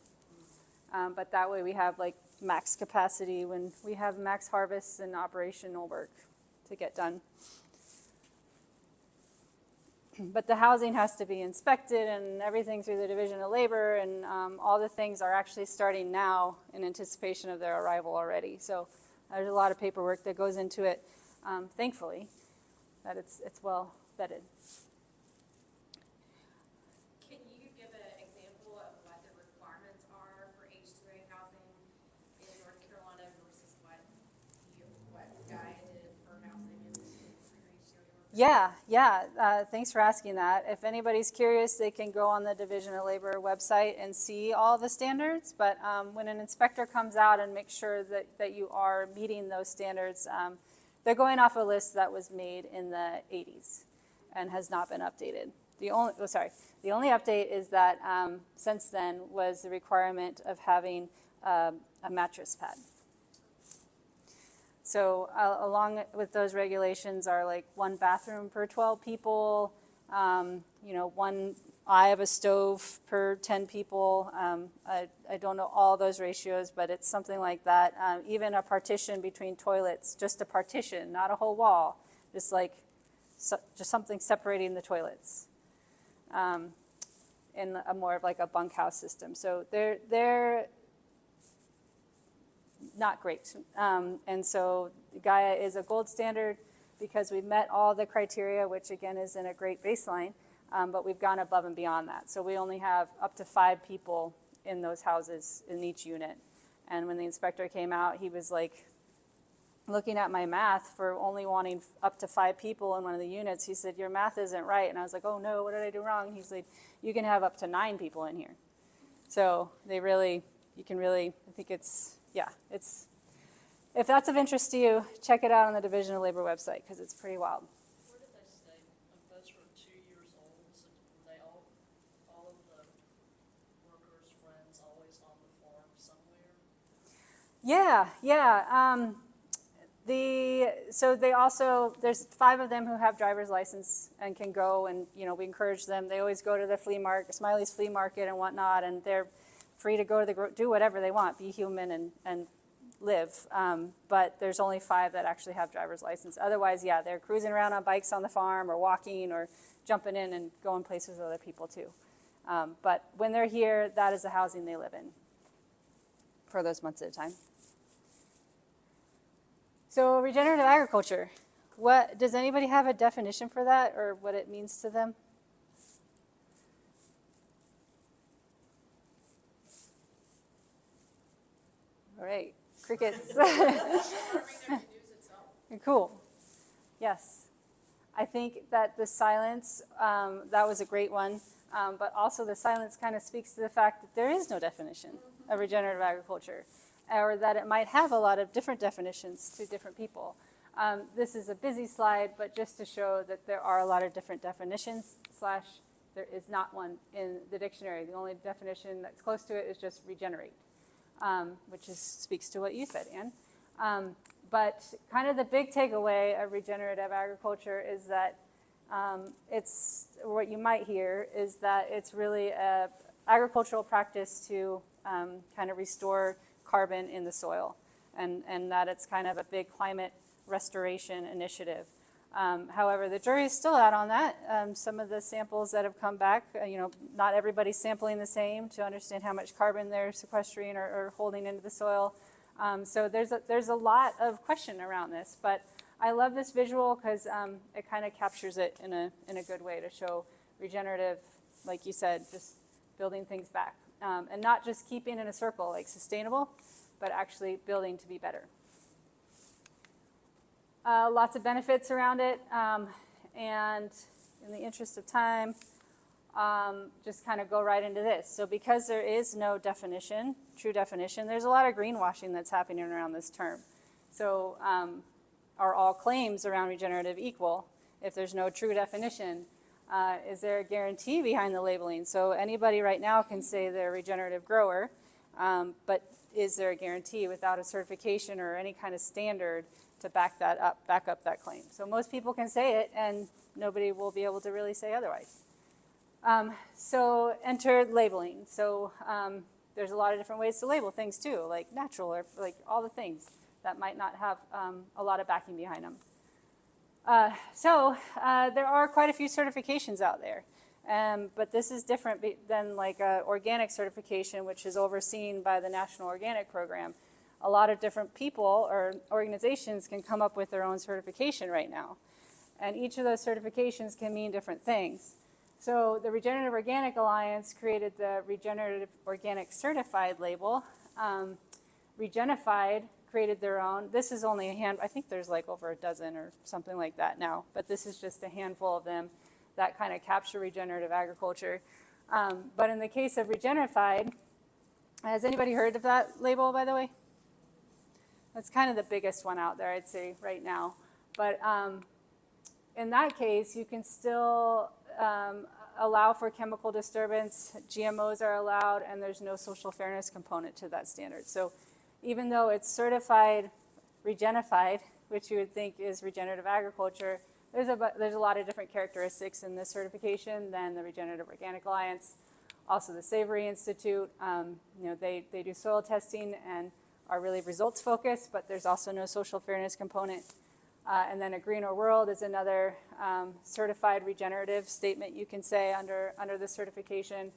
Speaker 1: But that way we have like max capacity when we have max harvests and operational work to get done. But the housing has to be inspected and everything through the Division of Labor, and all the things are actually starting now in anticipation of their arrival already. So there's a lot of paperwork that goes into it, thankfully, that it's well vetted.
Speaker 2: Can you give an example of what the requirements are for H-2A housing in North Carolina versus what Gaia did for housing in your H-2A workers?
Speaker 1: Yeah. Thanks for asking that. If anybody's curious, they can go on the Division of Labor website and see all the standards. But when an inspector comes out and makes sure that you are meeting those standards, they're going off a list that was made in the 80s and has not been updated. The only update is that since then was the requirement of having a mattress pad. So along with those regulations are like 1 bathroom per 12 people, 1 eye of a stove per 10 people. I don't know all those ratios, but it's something like that. Even a partition between toilets, just a partition, not a whole wall, just something separating the toilets. In a more of like a bunkhouse system. So they're not great. And so Gaia is a gold standard because we've met all the criteria, which again isn't a great baseline, but we've gone above and beyond that. So we only have up to 5 people in those houses in each unit. And when the inspector came out, he was like looking at my math for only wanting up to 5 people in one of the units. He said, your math isn't right. And I was like, oh no, what did I do wrong? He's like, you can have up to 9 people in here. So I think it's, if that's of interest to you, check it out on the Division of Labor website because it's pretty wild.
Speaker 7: Where did they stay? Like those were 2 years old, so were they all of the workers' friends always on the farm somewhere?
Speaker 1: Yeah. So they also, there's 5 of them who have driver's license and can go, and we encourage them. They always go to the flea market, Smiley's flea market and whatnot, and they're free to go to do whatever they want, be human and live. But there's only 5 that actually have driver's license. Otherwise, they're cruising around on bikes on the farm or walking or jumping in and going places with other people too. But when they're here, that is the housing they live in for those months at a time. So regenerative agriculture, does anybody have a definition for that or what it means to them? All right, crickets. Cool. Yes. I think that the silence, that was a great one, but also the silence kind of speaks to the fact that there is no definition of regenerative agriculture, or that it might have a lot of different definitions to different people. This is a busy slide, but just to show that there are a lot of different definitions, / there is not one in the dictionary. The only definition that's close to it is just regenerate, which speaks to what you said, Ann. But kind of the big takeaway of regenerative agriculture is that it's, what you might hear is that it's really an agricultural practice to kind of restore carbon in the soil, and that it's kind of a big climate restoration initiative. However, the jury is still out on that. Some of the samples that have come back, not everybody's sampling the same to understand how much carbon they're sequestering or holding into the soil. So there's a lot of question around this, but I love this visual because it kind of captures it in a good way to show regenerative, like you said, just building things back. And not just keeping in a circle, like sustainable, but actually building to be better. Lots of benefits around it, and in the interest of time, just kind of go right into this. So because there is no definition, true definition, there's a lot of greenwashing that's happening around this term. So are all claims around regenerative equal if there's no true definition? Is there a guarantee behind the labeling? So anybody right now can say they're a regenerative grower, but is there a guarantee without a certification or any kind of standard to back up that claim? So most people can say it, and nobody will be able to really say otherwise. So enter labeling. So there's a lot of different ways to label things too, like natural or like all the things that might not have a lot of backing behind them. So there are quite a few certifications out there, but this is different than like organic certification, which is overseen by the National Organic Program. A lot of different people or organizations can come up with their own certification right now, and each of those certifications can mean different things. So the Regenerative Organic Alliance created the Regenerative Organic Certified label. Regenified created their own. This is only a hand, I think there's like over a dozen or something like that now, but this is just a handful of them that kind of capture regenerative agriculture. But in the case of Regenerified, has anybody heard of that label, by the way? That's kind of the biggest one out there, I'd say, right now. But in that case, you can still allow for chemical disturbance, GMOs are allowed, and there's no social fairness component to that standard. So even though it's certified Regenerified, which you would think is regenerative agriculture, there's a lot of different characteristics in this certification than the Regenerative Organic Alliance. Also the Savory Institute, they do soil testing and are really results focused, but there's also no social fairness component. And then A Greener World is another certified regenerative statement you can say under the certification,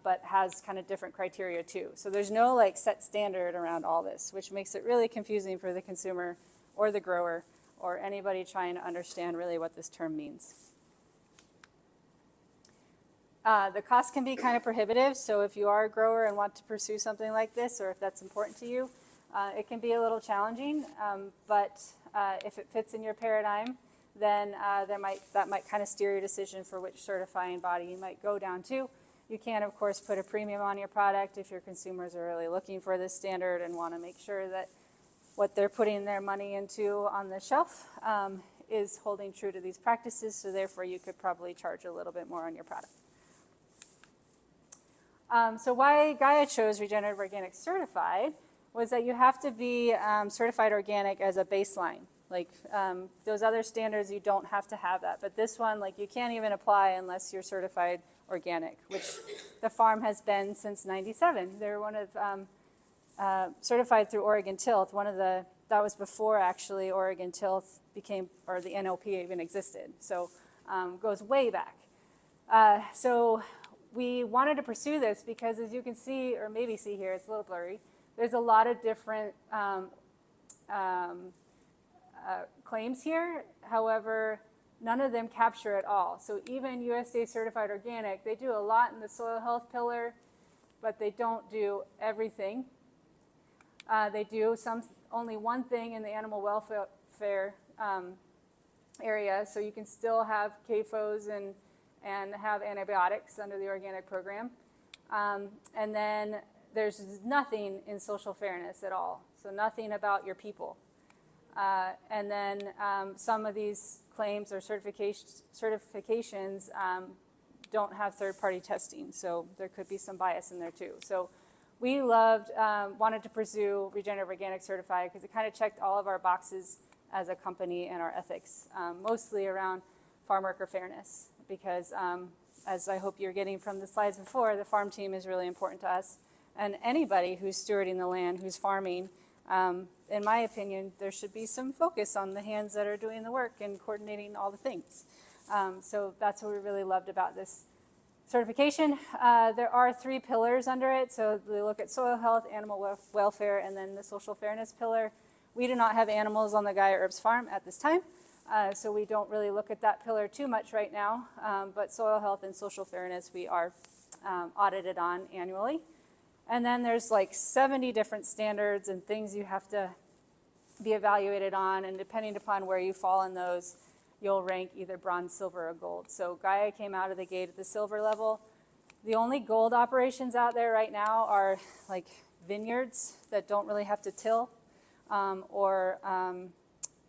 Speaker 1: but has kind of different criteria too. So there's no like set standard around all this, which makes it really confusing for the consumer or the grower or anybody trying to understand really what this term means. The cost can be kind of prohibitive, so if you are a grower and want to pursue something like this, or if that's important to you, it can be a little challenging, but if it fits in your paradigm, then that might kind of steer your decision for which certifying body you might go down to. You can, of course, put a premium on your product if your consumers are really looking for this standard and want to make sure that what they're putting their money into on the shelf is holding true to these practices, so therefore you could probably charge a little bit more on your product. So why Gaia chose Regenerative Organic Certified was that you have to be certified organic as a baseline. Like those other standards, you don't have to have that. But this one, like you can't even apply unless you're certified organic, which the farm has been since '97. They're one of certified through Oregon Tilth. That was before actually Oregon Tilth became, or the NOP even existed. So goes way back. So we wanted to pursue this because, as you can see, or maybe see here, it's a little blurry, there's a lot of different claims here. However, none of them capture it all. So even USDA Certified Organic, they do a lot in the soil health pillar, but they don't do everything. They do only one thing in the animal welfare area, so you can still have CAFOs and have antibiotics under the organic program. And then there's nothing in social fairness at all, so nothing about your people. And then some of these claims or certifications don't have third-party testing, so there could be some bias in there too. So we wanted to pursue Regenerative Organic Certified because it kind of checked all of our boxes as a company and our ethics, mostly around farm worker fairness. Because as I hope you're getting from the slides before, the farm team is really important to us. And anybody who's stewarding the land, who's farming, in my opinion, there should be some focus on the hands that are doing the work and coordinating all the things. So that's what we really loved about this certification. There are 3 pillars under it. So we look at soil health, animal welfare, and then the social fairness pillar. We do not have animals on the Gaia Herbs farm at this time. So we don't really look at that pillar too much right now, but soil health and social fairness we are audited on annually. And then there's like 70 different standards and things you have to be evaluated on, and depending upon where you fall in those, you'll rank either bronze, silver, or gold. So Gaia came out of the gate at the silver level. The only gold operations out there right now are like vineyards that don't really have to till, or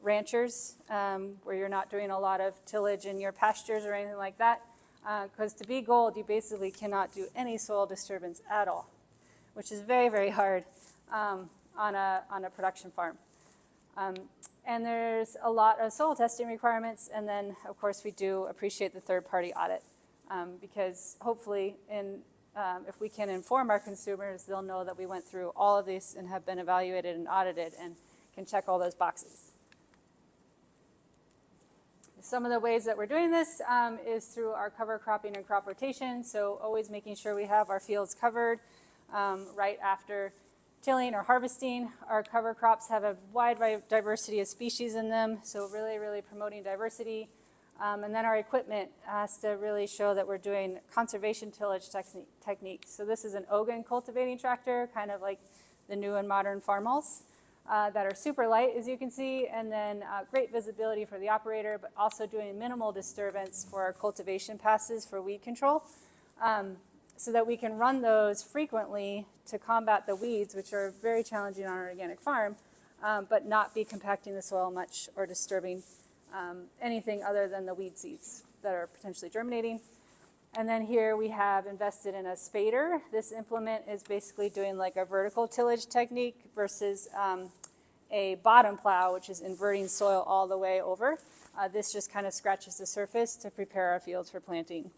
Speaker 1: ranchers, where you're not doing a lot of tillage in your pastures or anything like that. Because to be gold, you basically cannot do any soil disturbance at all, which is very, very hard on a production farm. And there's a lot of soil testing requirements, and then, of course, we do appreciate the third-party audit, because hopefully, if we can inform our consumers, they'll know that we went through all of these and have been evaluated and audited and can check all those boxes. Some of the ways that we're doing this is through our cover cropping and crop rotation, so always making sure we have our fields covered right after tilling or harvesting. Our cover crops have a wide diversity of species in them, so really, really promoting diversity. And then our equipment has to really show that we're doing conservation tillage techniques. So this is an Ogun cultivating tractor, kind of like the new and modern farmals. that are super light, as you can see, and then great visibility for the operator, but also doing minimal disturbance for our cultivation passes for weed control, so that we can run those frequently to combat the weeds, which are very challenging on an organic farm, but not be compacting the soil much or disturbing anything other than the weed seeds that are potentially germinating. And then here we have invested in a spader. This implement is basically doing like a vertical tillage technique versus a bottom plow, which is inverting soil all the way over. This just kind of scratches the surface to prepare our fields for planting.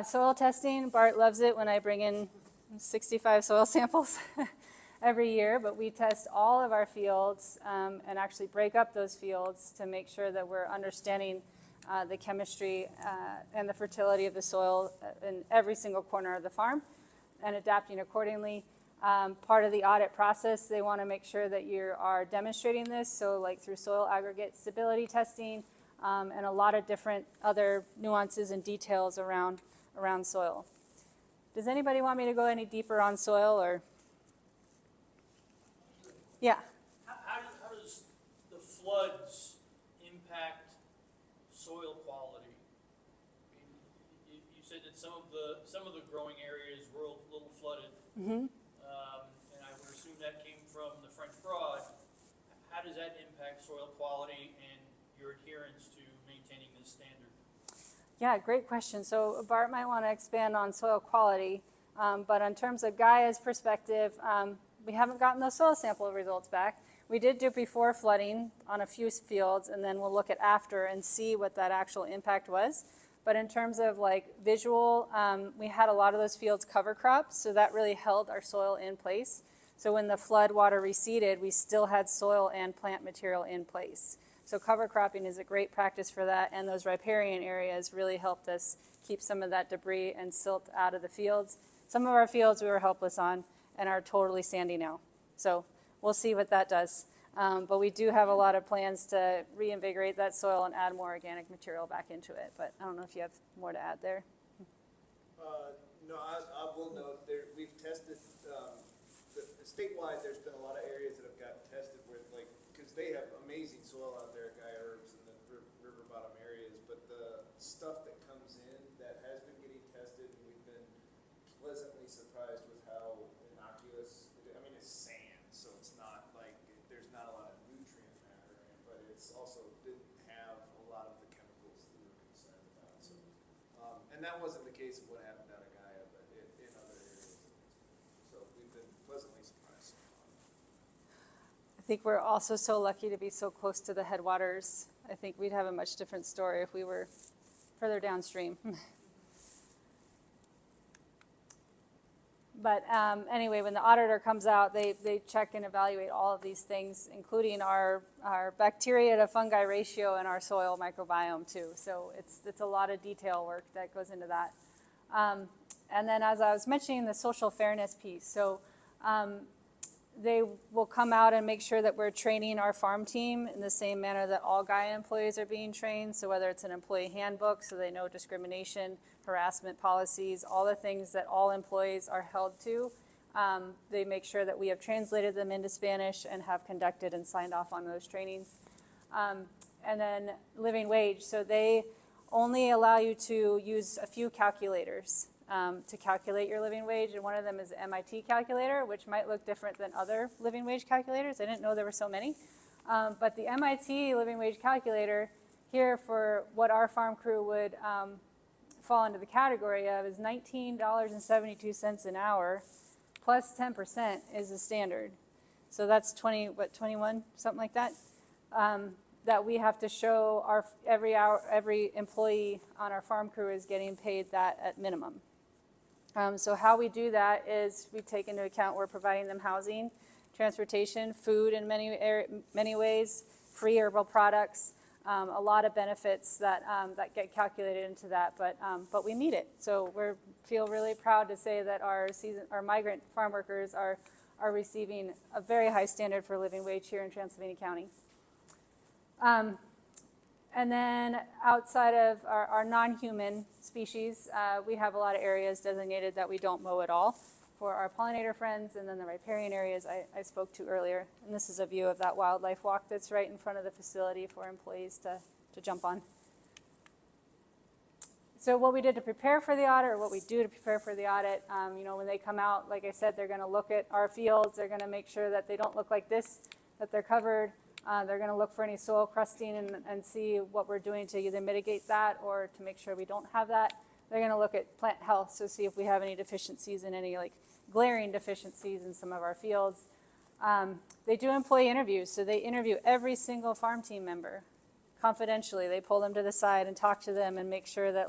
Speaker 1: Soil testing, Bart loves it when I bring in 65 soil samples every year, but we test all of our fields and actually break up those fields to make sure that we're understanding the chemistry and the fertility of the soil in every single corner of the farm and adapting accordingly. Part of the audit process, they want to make sure that you are demonstrating this, so like through soil aggregate stability testing and a lot of different other nuances and details around soil. Does anybody want me to go any deeper on soil or? Yeah.
Speaker 8: How does the floods impact soil quality? I mean, you said that some of the growing areas were a little flooded, and I would assume that came from the French Broad. How does that impact soil quality and your adherence to maintaining this standard?
Speaker 1: Yeah, great question. So Bart might want to expand on soil quality, but in terms of Gaia's perspective, we haven't gotten those soil sample results back. We did do before flooding on a few fields, and then we'll look at after and see what that actual impact was. But in terms of like visual, we had a lot of those fields cover crops, so that really held our soil in place. So when the flood water receded, we still had soil and plant material in place. So cover cropping is a great practice for that, and those riparian areas really helped us keep some of that debris and silt out of the fields. Some of our fields we were helpless on and are totally sandy now. So we'll see what that does. But we do have a lot of plans to reinvigorate that soil and add more organic material back into it. But I don't know if you have more to add there.
Speaker 5: No, I will note there, we've tested, statewide, there's been a lot of areas that have gotten tested where, like, because they have amazing soil out there at Gaia Herbs and the river bottom areas, but the stuff that comes in that has been getting tested, and we've been pleasantly surprised with how innocuous it is. I mean, it's sand, so it's not like, there's not a lot of nutrient matter in it, but it's also didn't have a lot of the chemicals that we were concerned about. So, and that wasn't the case of what happened out of Gaia, but in other areas. So we've been pleasantly surprised.
Speaker 1: I think we're also so lucky to be so close to the headwaters. I think we'd have a much different story if we were further downstream. But anyway, when the auditor comes out, they check and evaluate all of these things, including our bacteria to fungi ratio and our soil microbiome too. So it's a lot of detail work that goes into that. And then as I was mentioning, the social fairness piece. So they will come out and make sure that we're training our farm team in the same manner that all Gaia employees are being trained. So whether it's an employee handbook, so they know discrimination, harassment policies, all the things that all employees are held to, they make sure that we have translated them into Spanish and have conducted and signed off on those trainings. And then living wage. So they only allow you to use a few calculators to calculate your living wage, and one of them is the MIT calculator, which might look different than other living wage calculators. I didn't know there were so many. But the MIT living wage calculator here for what our farm crew would fall into the category of is $19.72 an hour plus 10% is the standard. So that's 21, something like that. That we have to show every employee on our farm crew is getting paid that at minimum. So how we do that is we take into account we're providing them housing, transportation, food in many ways, free herbal products, a lot of benefits that get calculated into that, but we need it. So we feel really proud to say that our migrant farm workers are receiving a very high standard for living wage here in Transylvania County. And then outside of our non-human species, we have a lot of areas designated that we don't mow at all. for our pollinator friends, and then the riparian areas I spoke to earlier. And this is a view of that wildlife walk that's right in front of the facility for employees to jump on. So what we did to prepare for the audit, or what we do to prepare for the audit, when they come out, like I said, they're going to look at our fields. They're going to make sure that they don't look like this, that they're covered. They're going to look for any soil crusting and see what we're doing to either mitigate that or to make sure we don't have that. They're going to look at plant health, so see if we have any deficiencies in any glaring deficiencies in some of our fields. They do employee interviews, so they interview every single farm team member confidentially. They pull them to the side and talk to them and make sure that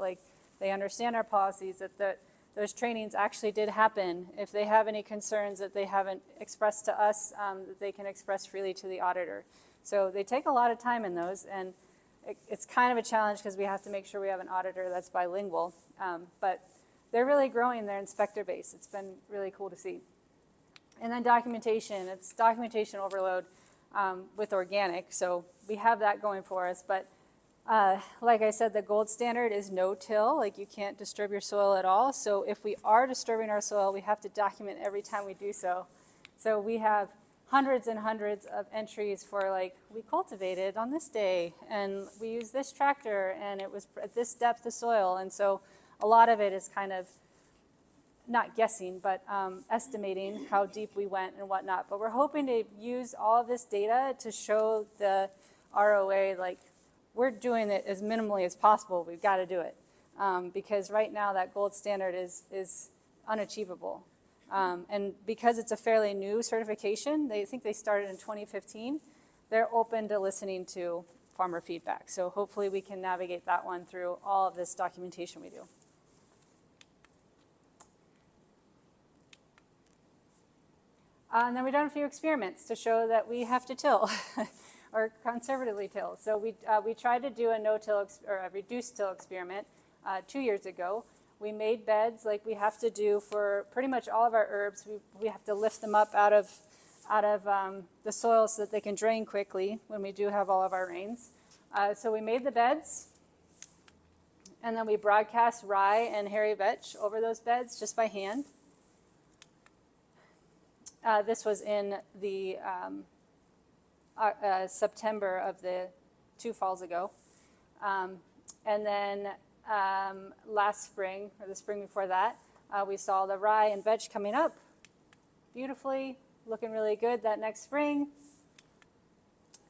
Speaker 1: they understand our policies, that those trainings actually did happen. If they have any concerns that they haven't expressed to us, that they can express freely to the auditor. So they take a lot of time in those, and it's kind of a challenge because we have to make sure we have an auditor that's bilingual. But they're really growing their inspector base. It's been really cool to see. And then documentation. It's documentation overload with organic, so we have that going for us. But like I said, the gold standard is no-till. You can't disturb your soil at all. So if we are disturbing our soil, we have to document every time we do so. So we have hundreds and hundreds of entries for we cultivated on this day, and we used this tractor, and it was at this depth of soil. And so a lot of it is kind of not guessing, but estimating how deep we went and whatnot. But we're hoping to use all of this data to show the ROA, we're doing it as minimally as possible. We've got to do it. Because right now that gold standard is unachievable. And because it's a fairly new certification, they think they started in 2015, they're open to listening to farmer feedback. So hopefully we can navigate that one through all of this documentation we do. And then we've done a few experiments to show that we have to till or conservatively till. So we tried to do a no-till or a reduced till experiment 2 years ago. We made beds like we have to do for pretty much all of our herbs. We have to lift them up out of the soil so that they can drain quickly when we do have all of our rains. So we made the beds, and then we broadcast rye and hairy vetch over those beds just by hand. This was in the September of the 2 falls ago. And then last spring, or the spring before that, we saw the rye and vetch coming up beautifully, looking really good that next spring.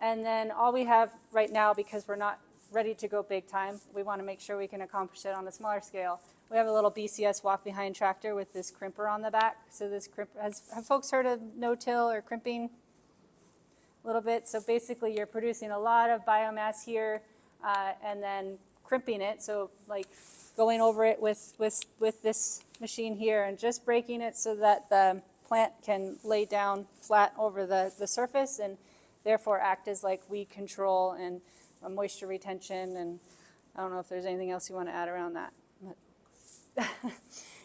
Speaker 1: And then all we have right now, because we're not ready to go big time, we want to make sure we can accomplish it on a smaller scale. We have a little BCS walk-behind tractor with this crimper on the back. So this crimper, have folks heard of no-till or crimping? A little bit. So basically you're producing a lot of biomass here and then crimping it. So going over it with this machine here and just breaking it so that the plant can lay down flat over the surface and therefore act as weed control and moisture retention. And I don't know if there's anything else you want to add around that.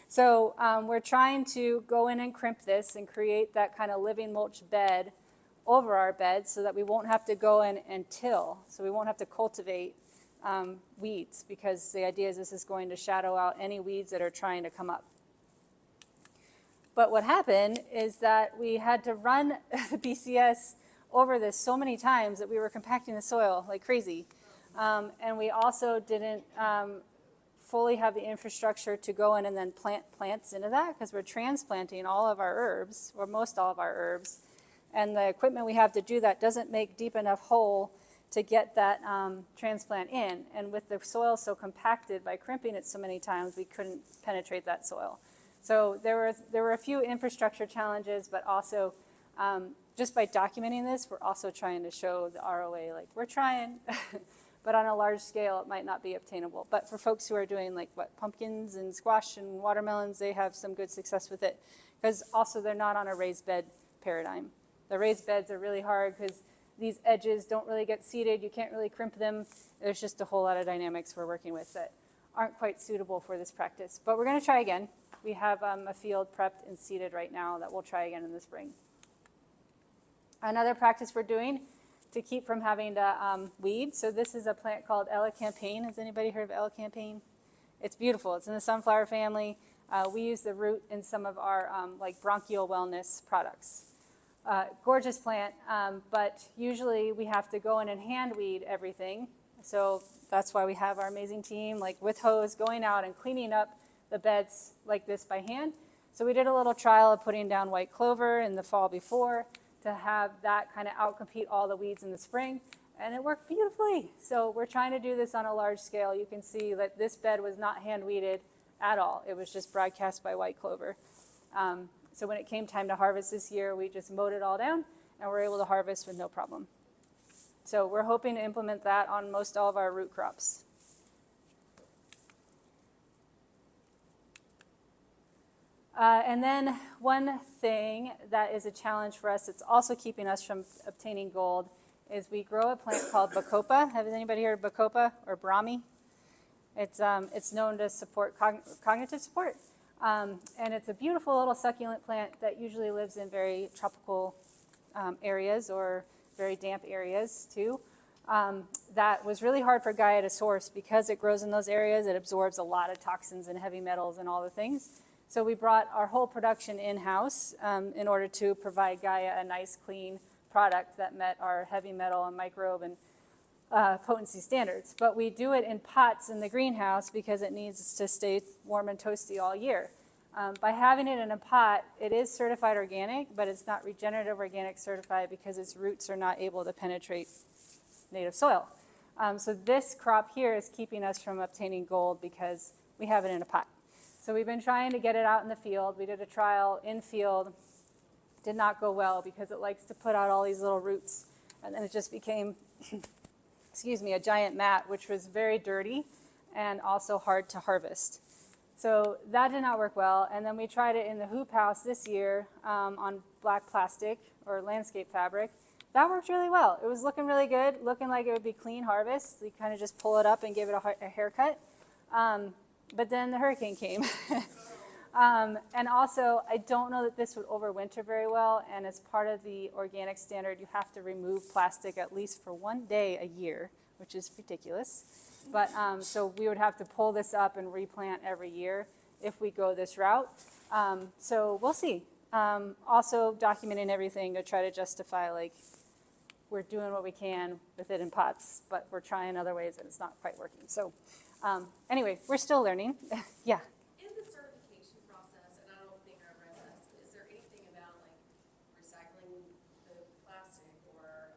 Speaker 1: So we're trying to go in and crimp this and create that kind of living mulch bed over our beds so that we won't have to go in and till. So we won't have to cultivate weeds, because the idea is this is going to shadow out any weeds that are trying to come up. But what happened is that we had to run the BCS over this so many times that we were compacting the soil like crazy. And we also didn't fully have the infrastructure to go in and then plant plants into that, because we're transplanting all of our herbs, or most all of our herbs. And the equipment we have to do that doesn't make deep enough hole to get that transplant in. And with the soil so compacted by crimping it so many times, we couldn't penetrate that soil. So there were a few infrastructure challenges, but also just by documenting this, we're also trying to show the ROA, we're trying, but on a large scale, it might not be obtainable. But for folks who are doing pumpkins and squash and watermelons, they have some good success with it, because also they're not on a raised bed paradigm. The raised beds are really hard because these edges don't really get seeded. You can't really crimp them. There's just a whole lot of dynamics we're working with that aren't quite suitable for this practice. But we're going to try again. We have a field prepped and seeded right now that we'll try again in the spring. Another practice we're doing to keep from having to weed. So this is a plant called Elecampane. Has anybody heard of Elecampane? It's beautiful. It's in the sunflower family. We use the root in some of our like bronchial wellness products. Gorgeous plant, but usually we have to go in and hand weed everything. So that's why we have our amazing team, like with hose, going out and cleaning up the beds like this by hand. So we did a little trial of putting down white clover in the fall before to have that kind of outcompete all the weeds in the spring, and it worked beautifully. So we're trying to do this on a large scale. You can see that this bed was not hand weeded at all. It was just broadcast by white clover. So when it came time to harvest this year, we just mowed it all down, and we're able to harvest with no problem. So we're hoping to implement that on most all of our root crops. And then one thing that is a challenge for us, it's also keeping us from obtaining gold, is we grow a plant called bacopa. Has anybody heard of bacopa or brahmi? It's known to support cognitive support. And it's a beautiful little succulent plant that usually lives in very tropical areas or very damp areas too. That was really hard for Gaia to source because it grows in those areas. It absorbs a lot of toxins and heavy metals and all the things. So we brought our whole production in-house in order to provide Gaia a nice, clean product that met our heavy metal and microbe and potency standards. But we do it in pots in the greenhouse because it needs to stay warm and toasty all year. By having it in a pot, it is certified organic, but it's not regenerative organic certified because its roots are not able to penetrate native soil. So this crop here is keeping us from obtaining gold because we have it in a pot. So we've been trying to get it out in the field. We did a trial in field. Did not go well because it likes to put out all these little roots. And then it just became, excuse me, a giant mat, which was very dirty and also hard to harvest. So that did not work well. And then we tried it in the hoop house this year on black plastic or landscape fabric. That worked really well. It was looking really good, looking like it would be clean harvest. You kind of just pull it up and give it a haircut. But then the hurricane came. And also, I don't know that this would overwinter very well. And as part of the organic standard, you have to remove plastic at least for 1 day a year, which is ridiculous. But so we would have to pull this up and replant every year if we go this route. So we'll see. Also documenting everything to try to justify, like, we're doing what we can with it in pots, but we're trying other ways and it's not quite working. So anyway, we're still learning. Yeah.
Speaker 2: In the certification process, and I don't think I read this, but is there anything about like recycling the plastic or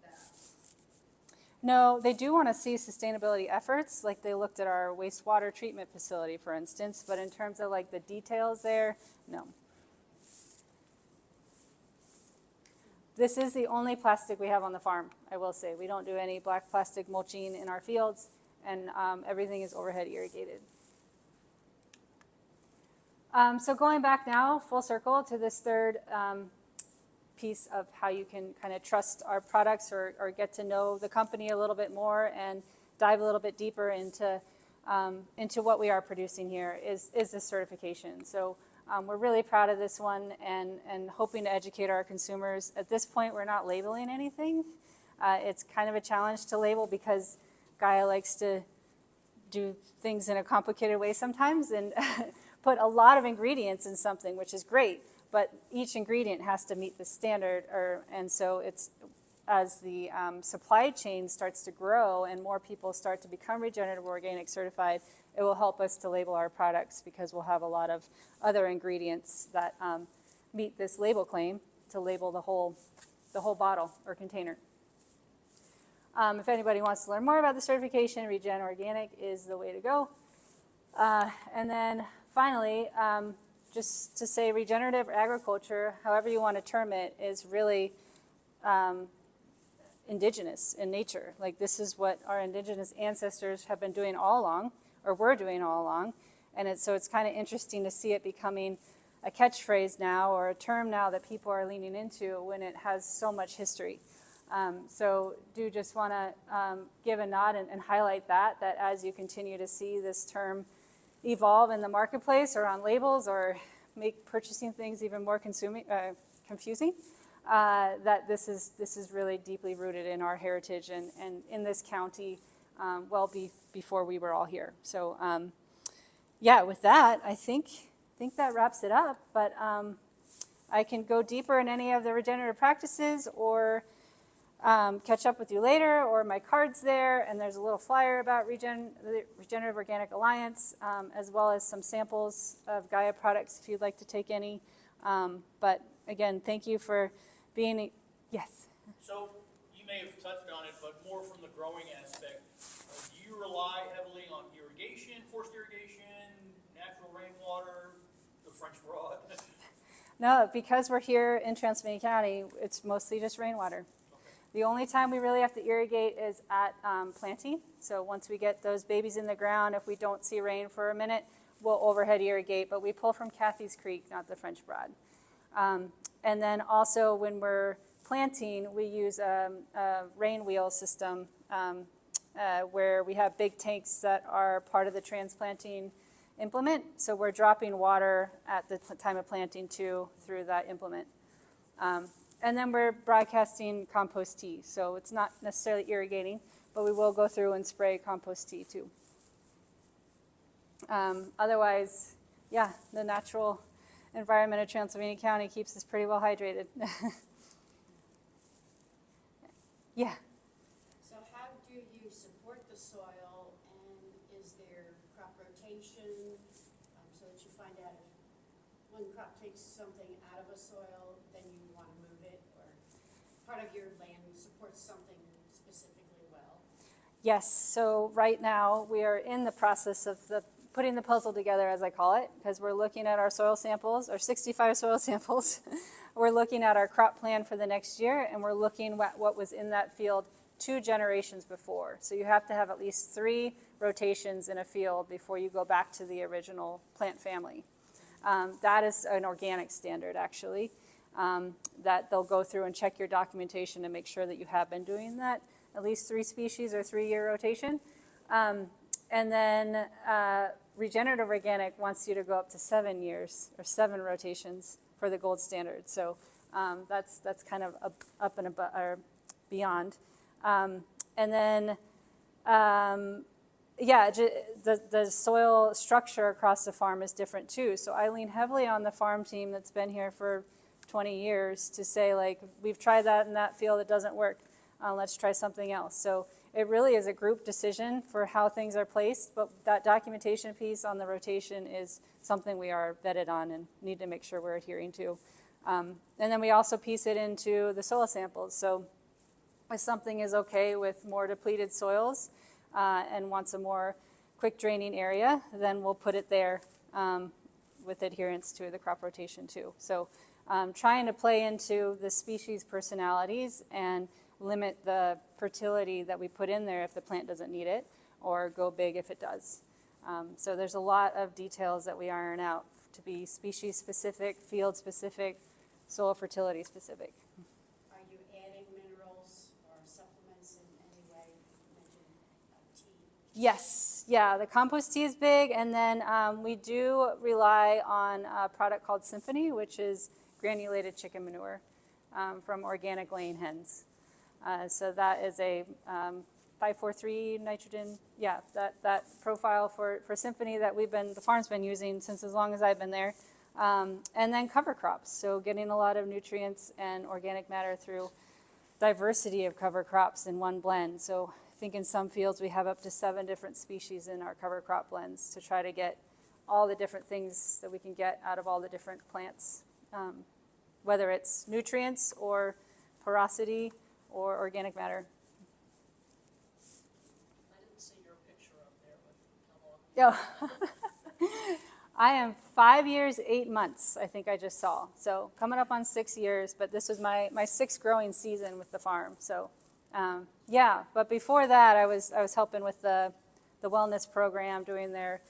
Speaker 2: that?
Speaker 1: No, they do want to see sustainability efforts. Like they looked at our wastewater treatment facility, for instance, but in terms of like the details there, no. This is the only plastic we have on the farm, I will say. We don't do any black plastic mulching in our fields, and everything is overhead irrigated. So going back now, full circle to this third piece of how you can kind of trust our products or get to know the company a little bit more and dive a little bit deeper into what we are producing here is this certification. So we're really proud of this one and hoping to educate our consumers. At this point, we're not labeling anything. It's kind of a challenge to label because Gaia likes to do things in a complicated way sometimes and put a lot of ingredients in something, which is great, but each ingredient has to meet the standard. And so it's as the supply chain starts to grow and more people start to become regenerative organic certified, it will help us to label our products because we'll have a lot of other ingredients that meet this label claim to label the whole bottle or container. If anybody wants to learn more about the certification, Regen Organic is the way to go. And then finally, just to say regenerative agriculture, however you want to term it, is really indigenous in nature. Like this is what our indigenous ancestors have been doing all along, or were doing all along. And so it's kind of interesting to see it becoming a catchphrase now or a term now that people are leaning into when it has so much history. So do just want to give a nod and highlight that as you continue to see this term evolve in the marketplace or on labels or make purchasing things even more confusing, that this is really deeply rooted in our heritage and in this county well before we were all here. So yeah, with that, I think that wraps it up. But I can go deeper in any of the regenerative practices, or catch up with you later, or my card's there, and there's a little flyer about the Regenerative Organic Alliance, as well as some samples of Gaia products if you'd like to take any. But again, thank you for being, yes.
Speaker 8: So you may have touched on it, but more from the growing aspect. Do you rely heavily on irrigation, forced irrigation, natural rainwater, the French broad?
Speaker 1: No, because we're here in Transylvania County, it's mostly just rainwater. The only time we really have to irrigate is at planting. So once we get those babies in the ground, if we don't see rain for a minute, we'll overhead irrigate. But we pull from Kathy's Creek, not the French Broad. And then also when we're planting, we use a rain wheel system where we have big tanks that are part of the transplanting implement. So we're dropping water at the time of planting too through that implement. And then we're broadcasting compost tea. So it's not necessarily irrigating, but we will go through and spray compost tea too. Otherwise, yeah, the natural environment of Transylvania County keeps us pretty well hydrated. Yeah.
Speaker 3: So how do you support the soil, and is there crop rotation, so that you find out if one crop takes something out of a soil, then you want to move it, or part of your land supports something specifically well?
Speaker 1: Yes, so right now we are in the process of putting the puzzle together, as I call it, because we're looking at our soil samples, our 65 soil samples. We're looking at our crop plan for the next year, and we're looking at what was in that field 2 generations before. So you have to have at least 3 rotations in a field before you go back to the original plant family. That is an organic standard, actually, that they'll go through and check your documentation to make sure that you have been doing that, at least 3 species or 3-year rotation. And then Regenerative Organic wants you to go up to 7 years or 7 rotations for the gold standard. So that's kind of up and above, or beyond. And then, yeah, the soil structure across the farm is different too. So I lean heavily on the farm team that's been here for 20 years to say, like, we've tried that in that field, it doesn't work. Let's try something else. So it really is a group decision for how things are placed, but that documentation piece on the rotation is something we are vetted on and need to make sure we're adhering to. And then we also piece it into the soil samples. So if something is okay with more depleted soils and wants a more quick draining area, then we'll put it there with adherence to the crop rotation too. So trying to play into the species personalities and limit the fertility that we put in there if the plant doesn't need it, or go big if it does. So there's a lot of details that we iron out to be species specific, field specific, soil fertility specific.
Speaker 3: Are you adding minerals or supplements in any way? You mentioned tea.
Speaker 1: Yes, yeah, the compost tea is big, and then we do rely on a product called Symphony, which is granulated chicken manure from organic laying hens. So that is a 543 nitrogen, yeah, that profile for Symphony that the farm's been using since as long as I've been there. And then cover crops, so getting a lot of nutrients and organic matter through diversity of cover crops in one blend. So I think in some fields we have up to 7 different species in our cover crop blends to try to get all the different things that we can get out of all the different plants, whether it's nutrients or porosity or organic matter.
Speaker 7: I didn't see your picture up there, but come on.
Speaker 1: Yeah. I am 5 years, 8 months, I think I just saw. So coming up on 6 years, but this was my 6th growing season with the farm. So yeah, but before that I was helping with the wellness program, doing their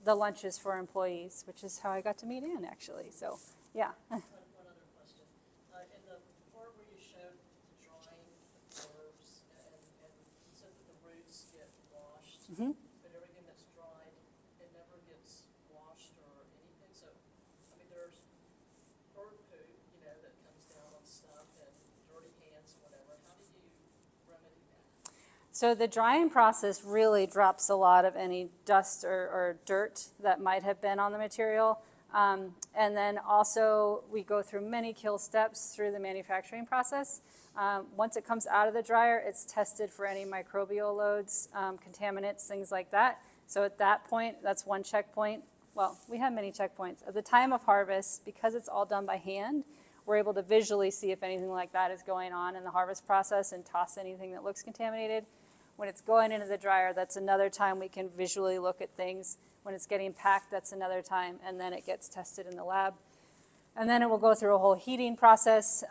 Speaker 1: the lunches for employees, which is how I got to meet Ann actually. So yeah.
Speaker 7: One other question. In the part where you showed the drying of herbs, and you said that the roots get washed,
Speaker 1: Mm-hmm.
Speaker 7: but everything that's dried, it never gets washed or anything. So, I mean, there's bird poop, that comes down on stuff, and dirty hands, whatever. How do you remedy that?
Speaker 1: So the drying process really drops a lot of any dust or dirt that might have been on the material. And then also we go through many kill steps through the manufacturing process. Once it comes out of the dryer, it's tested for any microbial loads, contaminants, things like that. So at that point, that's one checkpoint. Well, we have many checkpoints. At the time of harvest, because it's all done by hand, we're able to visually see if anything like that is going on in the harvest process and toss anything that looks contaminated. When it's going into the dryer, that's another time we can visually look at things. When it's getting packed, that's another time, and then it gets tested in the lab. And then it will go through a whole heating process,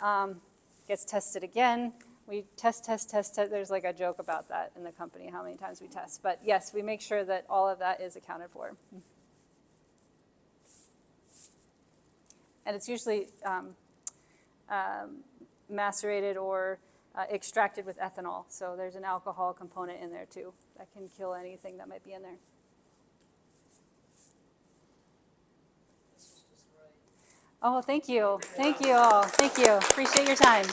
Speaker 1: gets tested again. We test. There's like a joke about that in the company, how many times we test. But yes, we make sure that all of that is accounted for. And it's usually macerated or extracted with ethanol. So there's an alcohol component in there too that can kill anything that might be in there.
Speaker 7: This was just great.
Speaker 1: Oh, thank you. Thank you all. Thank you. Appreciate your time.